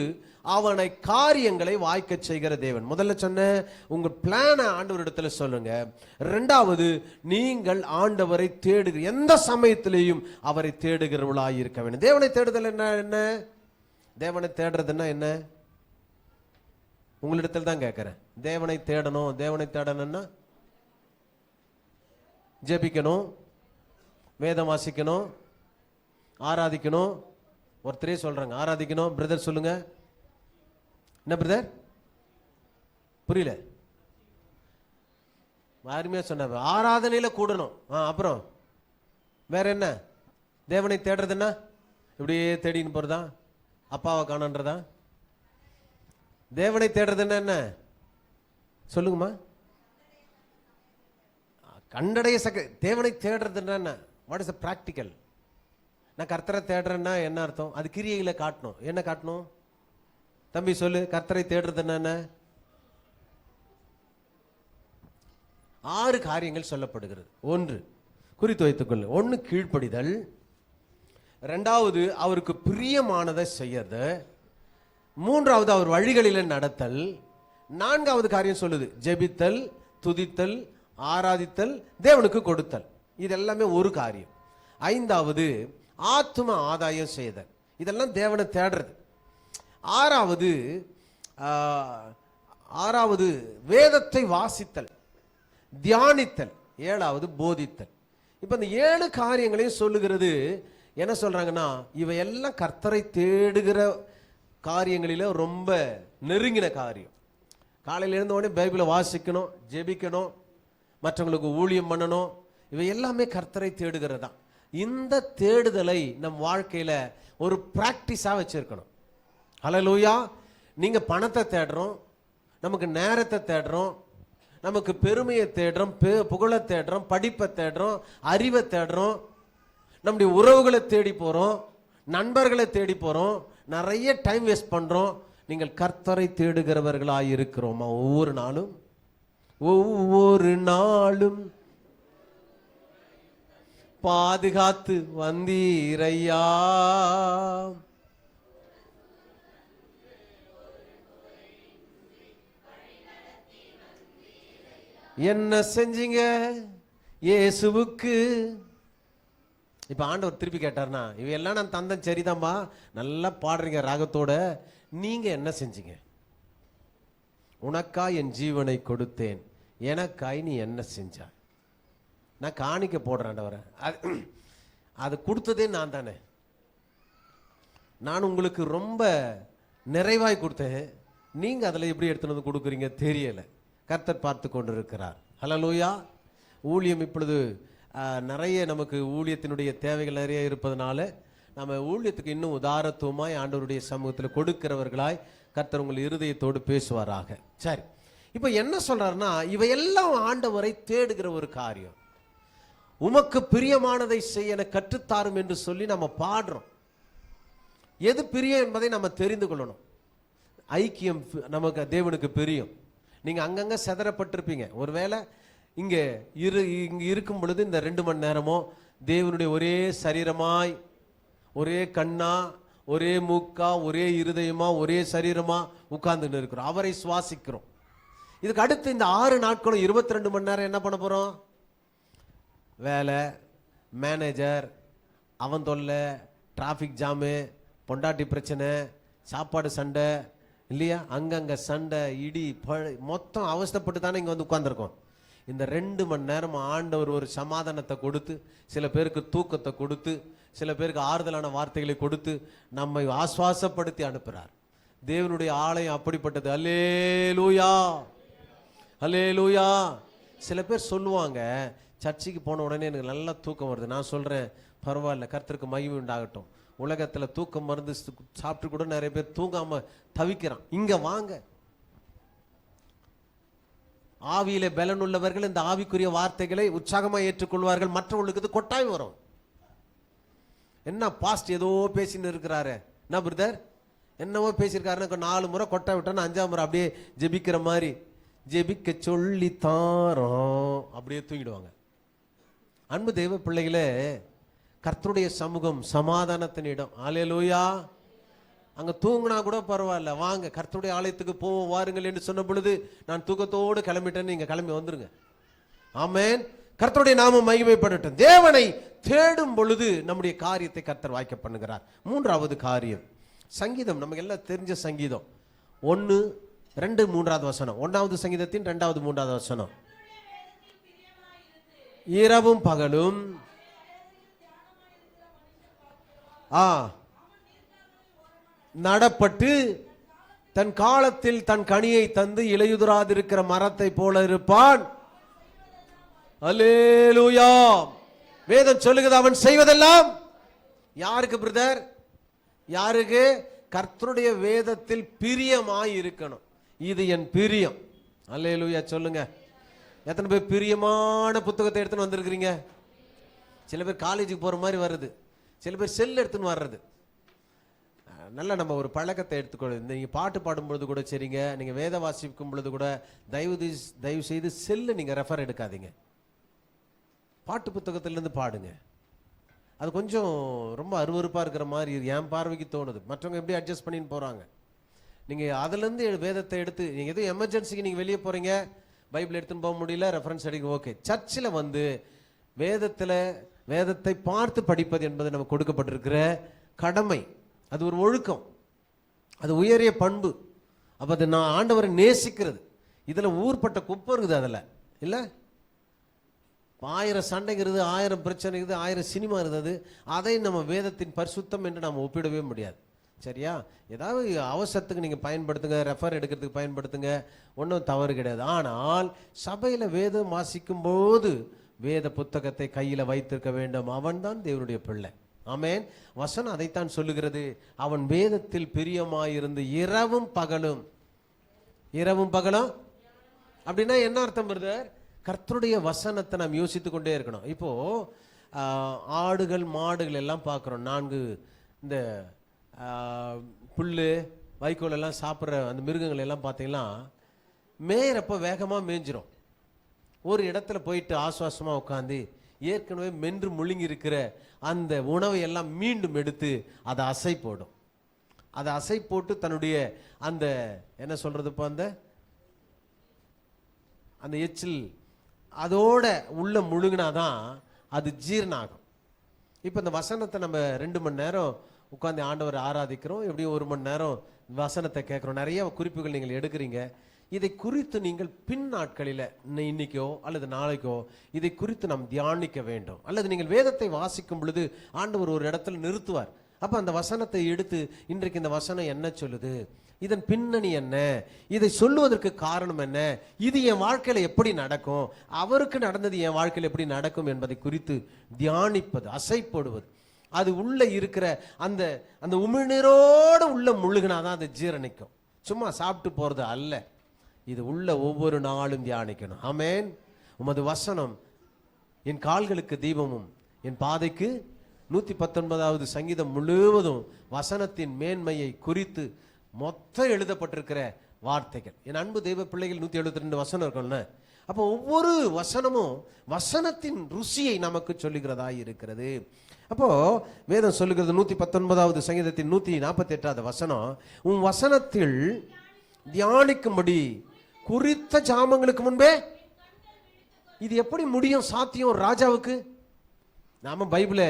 அவனை காரியங்களை வாய்க்க செய்கிற தேவன். முதல்ல சொன்ன உங்க பிளான ஆண்டவரிடத்துல சொல்லுங்க. 2வது, நீங்கள் ஆண்டவரை தேடுகிற எந்த சமயத்திலேயும் அவரை தேடுகிறவர்களாய் இருக்க வேண்டும். தேவனை தேடுதல் என்ன? தேவனை தேடுறதுன்னா என்ன? உங்களிடத்தில் தான் கேட்கிறேன். தேவனை தேடணும். தேவனை தேடணும்னா ஜெபிக்கணும், வேதம் வாசிக்கணும், ஆராதிக்கணும். ஒருத்தரே சொல்றாங்க ஆராதிக்கணும். பிரதர் சொல்லுங்க. என்ன பிரதர்? புரியல. அருமையா சொன்ன. ஆராதனையில கூடணும். அப்புறம் வேற என்ன? தேவனை தேடுறதுன்னா இப்படியே தேடின்னு போறதா? அப்பாவை காணன்றதா? தேவனை தேடுறதுன்னா என்ன சொல்லுங்கம்மா. கண்டடைய தேவனை தேடுறதுன்னா என்ன? What is practical? நான் கர்த்தரை தேடுறேன்னா என்ன அர்த்தம்? அது கிரியையில காட்டணும். என்ன காட்டணும் தம்பி சொல்லு? கர்த்தரை தேடுறதுன்னா என்ன? 6 காரியங்கள் சொல்லப்படுகிறது. 1 குறித்து வைத்துக்கொள்ளு. 1 கீழ்ப்படிதல், 2வது அவருக்கு பிரியமானதை செய்யறது, 3வது அவர் வழிகளில நடத்தல், 4வது காரியம் சொல்லுது ஜெபித்தல், துதித்தல், ஆராதித்தல், தேவனுக்கு கொடுத்தல். இது எல்லாமே ஒரு காரியம். 5வது ஆத்தும ஆதாயம் செய்தல். இதெல்லாம் தேவனை தேடுறது. 6வது வேதத்தை வாசித்தல், தியானித்தல், 7வது போதித்தல். இப்ப இந்த 7 காரியங்களையும் சொல்லுகிறது. என்ன சொல்றாங்கன்னா, இவையெல்லாம் கர்த்தரை தேடுகிற காரியங்களில ரொம்ப நெருங்கின காரியம். காலையில இருந்த உடனே பைபிளை வாசிக்கணும், ஜெபிக்கணும், மற்றவங்களுக்கு ஊழியம் பண்ணணும். இவை எல்லாமே கர்த்தரை தேடுகிறதா. இந்த தேடுதலை நம் வாழ்க்கையில ஒரு பிராக்டிஸா வச்சிருக்கணும். ஹல்லேலூயா. நீங்க பணத்தை தேடுறோம், நமக்கு நேரத்தை தேடுறோம், நமக்கு பெருமையை தேடுறோம், புகழை தேடுறோம், படிப்பை தேடுறோம், அறிவை தேடுறோம், நம்முடைய உறவுகளை தேடி போறோம், நண்பர்களை தேடி போறோம், நிறைய டைம் வேஸ்ட் பண்றோம். நீங்கள் கர்த்தரை தேடுகிறவர்களாய் இருக்கிறோமா? ஒவ்வொரு நாளும் பாதுகாத்து வந்தீரையா. என்ன செஞ்சீங்க இயேசுவுக்கு? இப்ப ஆண்டவர் திருப்பி கேட்டார்னா, இவையெல்லாம் நான் தந்தேன், சரிதான்பா, நல்லா பாடுறீங்க ராகத்தோட, நீங்க என்ன செஞ்சீங்க? உனக்காய் என் ஜீவனை கொடுத்தேன், எனக்காய் நீ என்ன செஞ்ச? நான் காணிக்க போடுறேன் ஆண்டவரே, அது கொடுத்ததே நான் தானே. நான் உங்களுக்கு ரொம்ப நிறைவாய் கொடுத்தேன், நீங்க அதில் எப்படி எடுத்துட்டு வந்து கொடுக்குறீங்க தெரியல. கர்த்தர் பார்த்து கொண்டு இருக்கிறார். ஹல்லேலூயா. ஊழியம் இப்பொழுது நிறைய நமக்கு ஊழியத்தினுடைய தேவைகள் நிறைய இருப்பதனால நம்ம ஊழியத்துக்கு இன்னும் உதாரத்துவமாய் ஆண்டவருடைய சமூகத்தில் கொடுக்கிறவர்களாய் கர்த்தர் உங்கள் இருதயத்தோடு பேசுவாராக. சரி, இப்போ என்ன சொல்றாருன்னா, இவையெல்லாம் ஆண்டவரை தேடுகிற ஒரு காரியம். உமக்கு பிரியமானதை செய்ய என கற்றுத்தாரும் என்று சொல்லி நம்ம பாடுறோம். எது பிரியம் என்பதை நம்ம தெரிந்து கொள்ளணும். ஐக்கியம் நமக்கு தேவனுக்கு பிரியம். நீங்க அங்கங்க செதறப்பட்டிருப்பீங்க. ஒருவேளை இங்க இருக்கும் பொழுது இந்த 2 மணி நேரமோ தேவனுடைய ஒரே சரீரமாய், ஒரே கண்ணா, ஒரே மூக்கா, ஒரே இருதயமா, ஒரே சரீரமா உட்கார்ந்து இருக்கிறோம், அவரை சுவாசிக்கிறோம். இதுக்கு அடுத்து இந்த 6 நாட்களும் 22 மணி நேரம் என்ன பண்ண போறோம்? வேலை, மேனேஜர், அவன் தொல்லை, டிராஃபிக் ஜாமு, பொண்டாட்டி பிரச்சனை, சாப்பாடு சண்டை இல்லையா, அங்கங்க சண்டை, இடி, மொத்தம் அவஸ்தைப்பட்டு தானே இங்க வந்து உட்கார்ந்துருக்கோம். இந்த 2 மணி நேரம் ஆண்டவர் ஒரு சமாதானத்தை கொடுத்து, சில பேருக்கு தூக்கத்தை கொடுத்து, சில பேருக்கு ஆறுதலான வார்த்தைகளை கொடுத்து நம்மை ஆஸ்வாசப்படுத்தி அனுப்புறார். தேவனுடைய ஆலயம் அப்படிப்பட்டது. அல்லேலூயா, அல்லேலூயா. சில பேர் சொல்லுவாங்க, சர்ச்சுக்கு போன உடனே எனக்கு நல்லா தூக்கம் வருது. நான் சொல்றேன், பரவாயில்ல, கர்த்தருக்கு மகிமை உண்டாகட்டும். உலகத்துல தூக்கம் மருந்து சாப்பிட்டு கூட நிறைய பேர் தூங்காம தவிக்கிறான். இங்க வாங்க, ஆவியிலே பலன் உள்ளவர்கள் இந்த ஆவிக்குரிய வார்த்தைகளை உற்சாகமா ஏற்றுக்கொள்வார்கள். மற்றவர்களுக்கு இது கொட்டாய் வரும். என்ன பாஸ்ட் ஏதோ பேசின்னு இருக்கிறாரு, என்ன பிரதர் என்னவோ பேசியிருக்காருன்னு 4 முறை கொட்டாய் விட்டோன்னா 5ஆம் முறை அப்படியே ஜெபிக்கிற மாதிரி ஜெபிக்க சொல்லி தாரோம், அப்படியே தூங்கிடுவாங்க. அன்பு தெய்வ பிள்ளைகளே, கர்த்தருடைய சமூகம் சமாதானத்தின் இடம். அல்லேலூயா. அங்க தூங்கினா கூட பரவாயில்ல, வாங்க கர்த்தருடைய ஆலயத்துக்கு போவோம் வாருங்கள் என்று சொன்ன பொழுது நான் தூக்கத்தோடு கிளம்பிட்டேன்னு நீங்க கிளம்பி வந்துருங்க. ஆமென். கர்த்தருடைய நாமம் மகிமைப்படட்டும். தேவனை தேடும் பொழுது நம்முடைய காரியத்தை கர்த்தர் வாய்க்க பண்ணுகிறார். 3வது காரியம், சங்கீதம். நமக்கு எல்லாம் தெரிஞ்ச சங்கீதம் 1, 2, 3வது வசனம். 1வது சங்கீதத்தின் 2வது 3வது வசனம். இரவும் பகலும் நடப்பட்டு தன் காலத்தில் தன் கனியை தந்து இலையுதிராதிருக்கிற மரத்தை போல இருப்பான். அல்லேலூயா. வேதம் சொல்லுகிறது, அவன் செய்வதெல்லாம் யாருக்கு பிரதர்? யாருக்கு? கர்த்தருடைய வேதத்தில் பிரியமாய் இருக்கணும். இது என் பிரியம். அல்லேலூயா சொல்லுங்க. எத்தனை பேர் பிரியமான புத்தகத்தை எடுத்துன்னு வந்திருக்கிறீங்க? சில பேர் காலேஜுக்கு போற மாதிரி வருது, சில பேர் செல் எடுத்துன்னு வர்றது. நல்லா நம்ம ஒரு பழக்கத்தை எடுத்துக்கொள்ள. நீங்க பாட்டு பாடும்பொழுது கூட சரிங்க, நீங்க வேத வாசிக்கும் பொழுது கூட தயவு செய்து செல்லு நீங்க ரெஃபர் எடுக்காதீங்க. பாட்டு புத்தகத்திலிருந்து பாடுங்க. அது கொஞ்சம் ரொம்ப அருவருப்பா இருக்கிற மாதிரி என் பார்வைக்கு தோணுது. மற்றவங்க எப்படி அட்ஜஸ்ட் பண்ணின்னு போறாங்க. நீங்க அதுல இருந்து வேதத்தை எடுத்து, நீங்க எதுவும் எமர்ஜென்சிக்கு நீங்க வெளியே போறீங்க, பைபிள் எடுத்துன்னு போக முடியல, ரெஃபரன்ஸ் அடிக்க, ஓகே. சர்ச்சில் வந்து வேதத்தை பார்த்து படிப்பது என்பது நமக்கு கொடுக்கப்பட்டிருக்கிற கடமை. அது ஒரு ஒழுக்கம், அது உயரிய பண்பு. அப்ப அது நான் ஆண்டவரை நேசிக்கிறது. இதுல ஊர்பட்ட குப்பை இருக்குது அதுல இல்ல. 1000 சண்டைங்கிறது, 1000 பிரச்சனைங்கிறது, 1000 சினிமா இருந்தது. அதை நம்ம வேதத்தின் பரிசுத்தம் என்று நாம் ஒப்பிடவே முடியாது. சரியா? ஏதாவது அவசரத்துக்கு நீங்க பயன்படுத்துங்க, ரெஃபர் எடுக்கிறதுக்கு பயன்படுத்துங்க, ஒன்றும் தவறு கிடையாது. ஆனால் சபையில வேதம் வாசிக்கும் போது வேத புத்தகத்தை கையில வைத்திருக்க வேண்டும். அவன் தான் தேவனுடைய பிள்ளை. ஆமென். வசனம் அதைத்தான் சொல்லுகிறது. அவன் வேதத்தில் பிரியமாயிருந்து இரவும் பகலும் அப்படின்னா என்ன அர்த்தம் பிரதர்? கர்த்தருடைய வசனத்தை நாம் யோசித்து கொண்டே இருக்கணும். இப்போ ஆடுகள் மாடுகள் எல்லாம் பார்க்குறோம். 4 இந்த புல் வைக்கோல் எல்லாம் சாப்பிட்ற அந்த மிருகங்கள் எல்லாம் பார்த்தீங்கன்னா மேயறப்போ வேகமாக மேய்ஞ்சிரும். ஒரு இடத்துல போயிட்டு ஆசுவாசமாக உட்காந்து ஏற்கனவே மென்று முழுங்கி இருக்கிற அந்த உணவை எல்லாம் மீண்டும் எடுத்து அதை அசை போடும். அதை அசை போட்டு தன்னுடைய அந்த என்ன சொல்றது இப்போ அந்த எச்சில் அதோட உள்ள முழுங்கினாதான் அது ஜீரணாகும். இப்போ இந்த வசனத்தை நம்ம 2 மணி நேரம் உட்காந்து ஆண்டவர் ஆராதிக்கிறோம், எப்படியும் 1 மணி நேரம் வசனத்தை கேட்குறோம், நிறைய குறிப்புகள் நீங்கள் எடுக்கிறீங்க. இதை குறித்து நீங்கள் பின் நாட்களில் இன்னைக்கோ அல்லது நாளைக்கோ இதை குறித்து நாம் தியானிக்க வேண்டும். அல்லது நீங்கள் வேதத்தை வாசிக்கும் பொழுது ஆண்டவர் ஒரு இடத்துல நிறுத்துவார். அப்போ அந்த வசனத்தை எடுத்து இன்றைக்கு இந்த வசனம் என்ன சொல்லுது, இதன் பின்னணி என்ன, இதை சொல்லுவதற்கு காரணம் என்ன, இது என் வாழ்க்கையில் எப்படி நடக்கும், அவருக்கு நடந்தது என் வாழ்க்கையில் எப்படி நடக்கும் என்பதை குறித்து தியானிப்பது, அசைப்படுவது. அது உள்ள இருக்கிற அந்த அந்த உமிழ்நீரோடு உள்ள முழுகினாதான் அது ஜீரணிக்கும். சும்மா சாப்பிட்டு போறது அல்ல, இது உள்ள ஒவ்வொரு நாளும் தியானிக்கணும். ஆமென். உமது வசனம் என் கால்களுக்கு தீபமும் என் பாதைக்கு 119வது சங்கீதம் முழுவதும் வசனத்தின் மேன்மையை குறித்து மொத்தம் எழுதப்பட்டிருக்கிற வார்த்தைகள். என் அன்பு தெய்வ பிள்ளைகள் 172 வசனம் இருக்கும்ல. அப்போ ஒவ்வொரு வசனமும் வசனத்தின் ருசியை நமக்கு சொல்லுகிறதா இருக்கிறது. அப்போ வேதம் சொல்லுகிறது 119வது சங்கீதத்தின் 148வது வசனம், உன் வசனத்தில் தியானிக்கும்படி குறித்த ஜாமங்களுக்கு முன்பே. இது எப்படி முடியும், சாத்தியம் ராஜாவுக்கு? நாம பைபிளை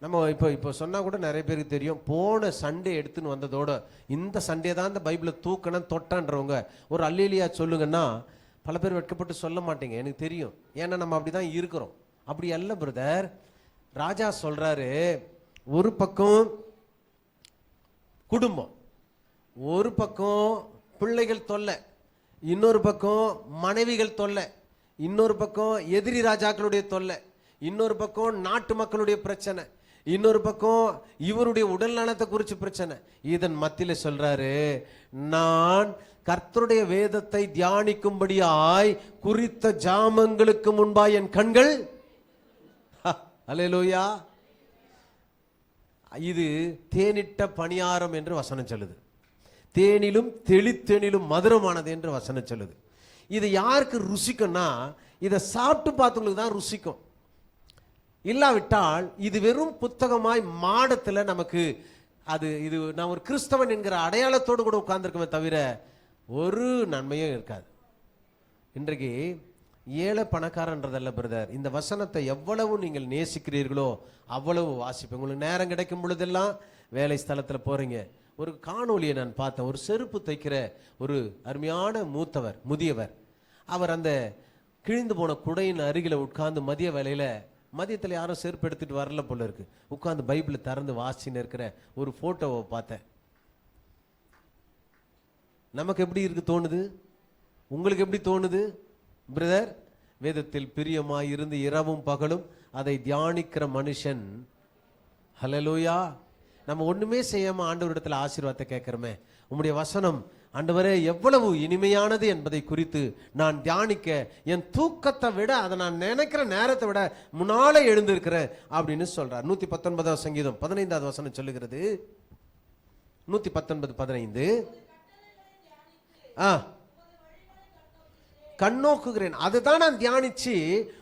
நம்ம இப்போ சொன்னா கூட நிறைய பேருக்கு தெரியும். போன சண்டே எடுத்துன்னு வந்ததோட இந்த சண்டே தான் இந்த பைபிளை தூக்கணும் தொட்டான்றவங்க ஒரு அல்லேலியா சொல்லுங்கன்னா பல பேர் வெட்கப்பட்டு சொல்ல மாட்டீங்க, எனக்கு தெரியும். ஏன்னா நம்ம அப்படிதான் இருக்கிறோம். அப்படி அல்ல பிரதர். ராஜா சொல்றாரு, ஒரு பக்கம் குடும்பம், ஒரு பக்கம் பிள்ளைகள் தொல்லை, இன்னொரு பக்கம் மனைவிகள் தொல்லை, இன்னொரு பக்கம் எதிரி ராஜாக்களுடைய தொல்லை, இன்னொரு பக்கம் நாட்டு மக்களுடைய பிரச்சனை, இன்னொரு பக்கம் இவருடைய உடல் நலத்தை குறித்து பிரச்சனை. இதன் மத்தியில சொல்றாரு, நான் கர்த்தருடைய வேதத்தை தியானிக்கும்படியாய் குறித்த ஜாமங்களுக்கு முன்பாய் என் கண்கள். அல்லேலூயா. இது தேனிட்ட பணியாரம் என்று வசனம் சொல்லுது. தேனிலும் தெளித்தேனிலும் மதுரமானது என்று வசனம் சொல்லுது. இது யாருக்கு ருசிக்கும்னா இதை சாப்பிட்டு பார்த்தவங்களுக்கு தான் ருசிக்கும். இல்லாவிட்டால் இது வெறும் புத்தகமாய் மாடத்துல நமக்கு இது நான் ஒரு கிறிஸ்தவன் என்கிற அடையாளத்தோடு கூட உட்கார்ந்துருக்கவே தவிர ஒரு நன்மையும் இருக்காது. இன்றைக்கு ஏழை பணக்காரன்றதல்ல பிரதர். இந்த வசனத்தை எவ்வளவு நீங்கள் நேசிக்கிறீர்களோ அவ்வளவு வாசிப்பேன். உங்களுக்கு நேரம் கிடைக்கும் பொழுதெல்லாம் வேலை ஸ்தலத்தில் போறீங்க, ஒரு காணொலியை நான் பார்த்தேன். ஒரு செருப்பு தைக்கிற ஒரு அருமையான முதியவர், அவர் அந்த கிழிந்து போன குடையின் அருகில உட்கார்ந்து மதிய வேலையில, மதியத்தில் யாரும் செருப்பு எடுத்துட்டு வரல போல இருக்கு, உட்கார்ந்து பைபிளை திறந்து வாசின்னு இருக்கிற ஒரு போட்டோவை பார்த்தேன். நமக்கு எப்படி இருக்கு தோணுது? உங்களுக்கு எப்படி தோணுது பிரதர்? வேதத்தில் பிரியமாய் இருந்து இரவும் பகலும் அதை தியானிக்கிற மனுஷன். ஹல்லேலூயா. நம்ம ஒண்ணுமே செய்யாம ஆண்டவரிடத்துல ஆசீர்வாதத்தை கேட்கிறோமே. உம்முடைய வசனம் ஆண்டவரே எவ்வளவு இனிமையானது என்பதை குறித்து நான் தியானிக்க என் தூக்கத்தை விட, அதை நான் நினைக்கிற நேரத்தை விட முன்னாலே எழுந்திருக்கிறேன் அப்படின்னு சொல்றார். 119வது சங்கீதம் 15வது வசனம் சொல்லுகிறது. 119:15 கண்ணோக்குகிறேன், அதுதான் நான் தியானிச்சு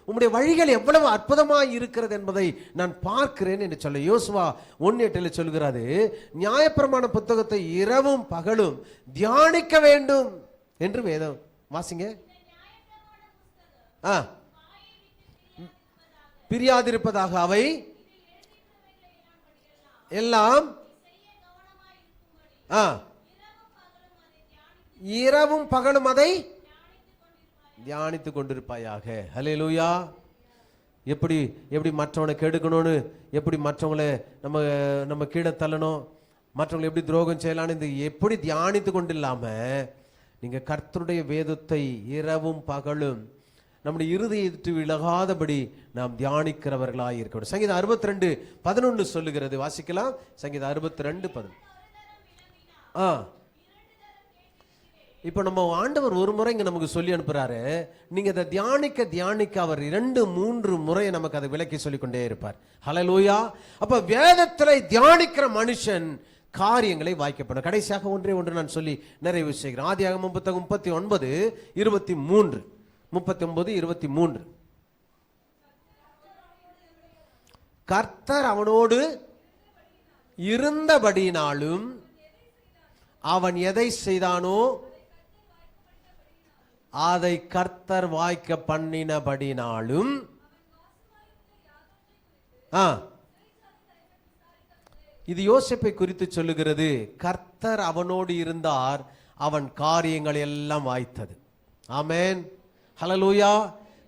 உம்முடைய வழிகள் எவ்வளவு அற்புதமாய் இருக்கிறது என்பதை நான் பார்க்கிறேன் என்று சொல்ல. யோசுவா 1:8 சொல்கிறாரு, நியாயப்பிரமாண புத்தகத்தை இரவும் பகலும் தியானிக்க வேண்டும் என்று வேதம். வாசிங்க. பிரியாதிருப்பதாக அவை எல்லாம் இரவும் பகலும் அதை தியானித்துக் கொண்டிருப்பாயாக. ஹல்லேலூயா. எப்படி மற்றவனை கெடுக்கணும்னு, எப்படி மற்றவங்களை நம்ம கீழே தள்ளணும், மற்றவங்களை எப்படி துரோகம் செய்யலான்னு இந்த எப்படி தியானித்து கொண்டு இல்லாம நீங்க கர்த்தருடைய வேதத்தை இரவும் பகலும் நம்முடைய இருதயத்தை விலகாதபடி நாம் தியானிக்கிறவர்களாக இருக்கணும். சங்கீதம் 62:11 சொல்லுகிறது. வாசிக்கலாம். சங்கீதம் 62:11. இப்போ நம்ம ஆண்டவர் ஒரு முறை இங்க நமக்கு சொல்லி அனுப்புறாரு, நீங்க அதை தியானிக்க தியானிக்க அவர் 2-3 முறை நமக்கு அதை விளக்கி சொல்லிக்கொண்டே இருப்பார். ஹல்லேலூயா. அப்ப வேதத்துல தியானிக்கிற மனுஷன் காரியங்களை வாய்க்கப்படும். கடைசியாக ஒன்றே ஒன்று நான் சொல்லி நிறைவு செய்கிறேன். ஆதியாகமம் புத்தகம் 39:23. 39:23. கர்த்தர் அவனோடு இருந்தபடினாலும் அவன் எதை செய்தானோ அதை கர்த்தர் வாய்க்க பண்ணினபடினாலும் இது யோசேப்பை குறித்து சொல்லுகிறது. கர்த்தர் அவனோடு இருந்தார், அவன் காரியங்கள் எல்லாம் வாய்த்தது. ஆமென், ஹல்லேலூயா.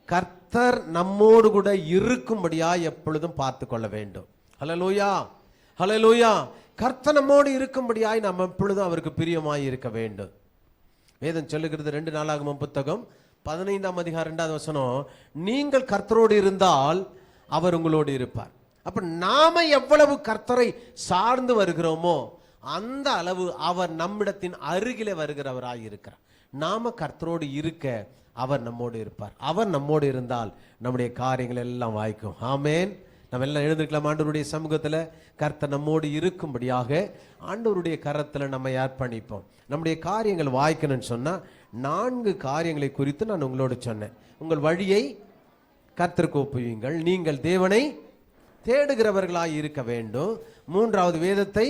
கர்த்தர் நம்மோடு கூட இருக்கும்படியா எப்பொழுதும் பார்த்து கொள்ள வேண்டும். ஹல்லேலூயா, ஹல்லேலூயா. கர்த்தர் நம்மோடு இருக்கும்படியாய் நாம் எப்பொழுதும் அவருக்கு பிரியமாய் இருக்க வேண்டும். வேதம் சொல்லுகிறது 2 நாளாகமம் புத்தகம் 15:2 நீங்கள் கர்த்தரோடு இருந்தால் அவர் உங்களோடு இருப்பார். அப்ப நாம எவ்வளவு கர்த்தரை சார்ந்து வருகிறோமோ அந்த அளவு அவர் நம்மிடத்தின் அருகிலே வருகிறவராய் இருக்கிறார். நாம கர்த்தரோடு இருக்க அவர் நம்மோடு இருப்பார். அவர் நம்மோடு இருந்தால் நம்முடைய காரியங்கள் எல்லாம் வாய்க்கும். ஆமென். நம்ம எல்லாம் எழுந்திருக்கலாம். ஆண்டவருடைய சமூகத்தில் கர்த்தர் நம்மோடு இருக்கும்படியாக ஆண்டவருடைய கரத்தில் நம்ம அர்ப்பணிப்போம். நம்முடைய காரியங்கள் வாய்க்கணும்னு சொன்னால் 4 காரியங்களை குறித்து நான் உங்களோடு சொன்னேன். உங்கள் வழியை கர்த்தருக்கு ஒப்புவீங்கள், நீங்கள் தேவனை தேடுகிறவர்களாய் இருக்க வேண்டும், 3வது வேதத்தை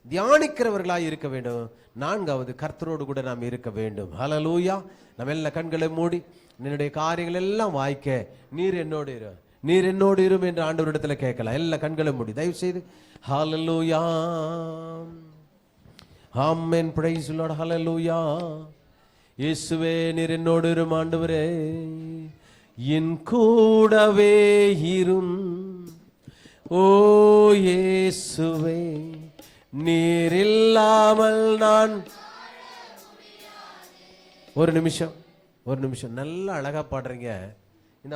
தியானிக்கிறவர்களாய் இருக்க வேண்டும், 4வது கர்த்தரோடு கூட நாம் இருக்க வேண்டும். ஹல்லேலூயா. நம்ம எல்லாம் கண்களை மூடி என்னுடைய காரியங்கள் எல்லாம் வாய்க்க நீர் என்னோடு இரு, நீர் என்னோடு இரும் என்று ஆண்டவரிடத்தில் கேட்கலாம். எல்லா கண்களை மூடி தயவு செய்து. ஹல்லேலூயா, ஆமென், பிரைஸ் தி லார்ட், ஹல்லேலூயா. இயேசுவே நீர் என்னோடு இரும் ஆண்டவரே, என் கூடவே இரும். ஓ இயேசுவே நீர் இல்லாமல் நான் ஒரு நிமிஷம் நல்லா அழகா பாடுறீங்க. இந்த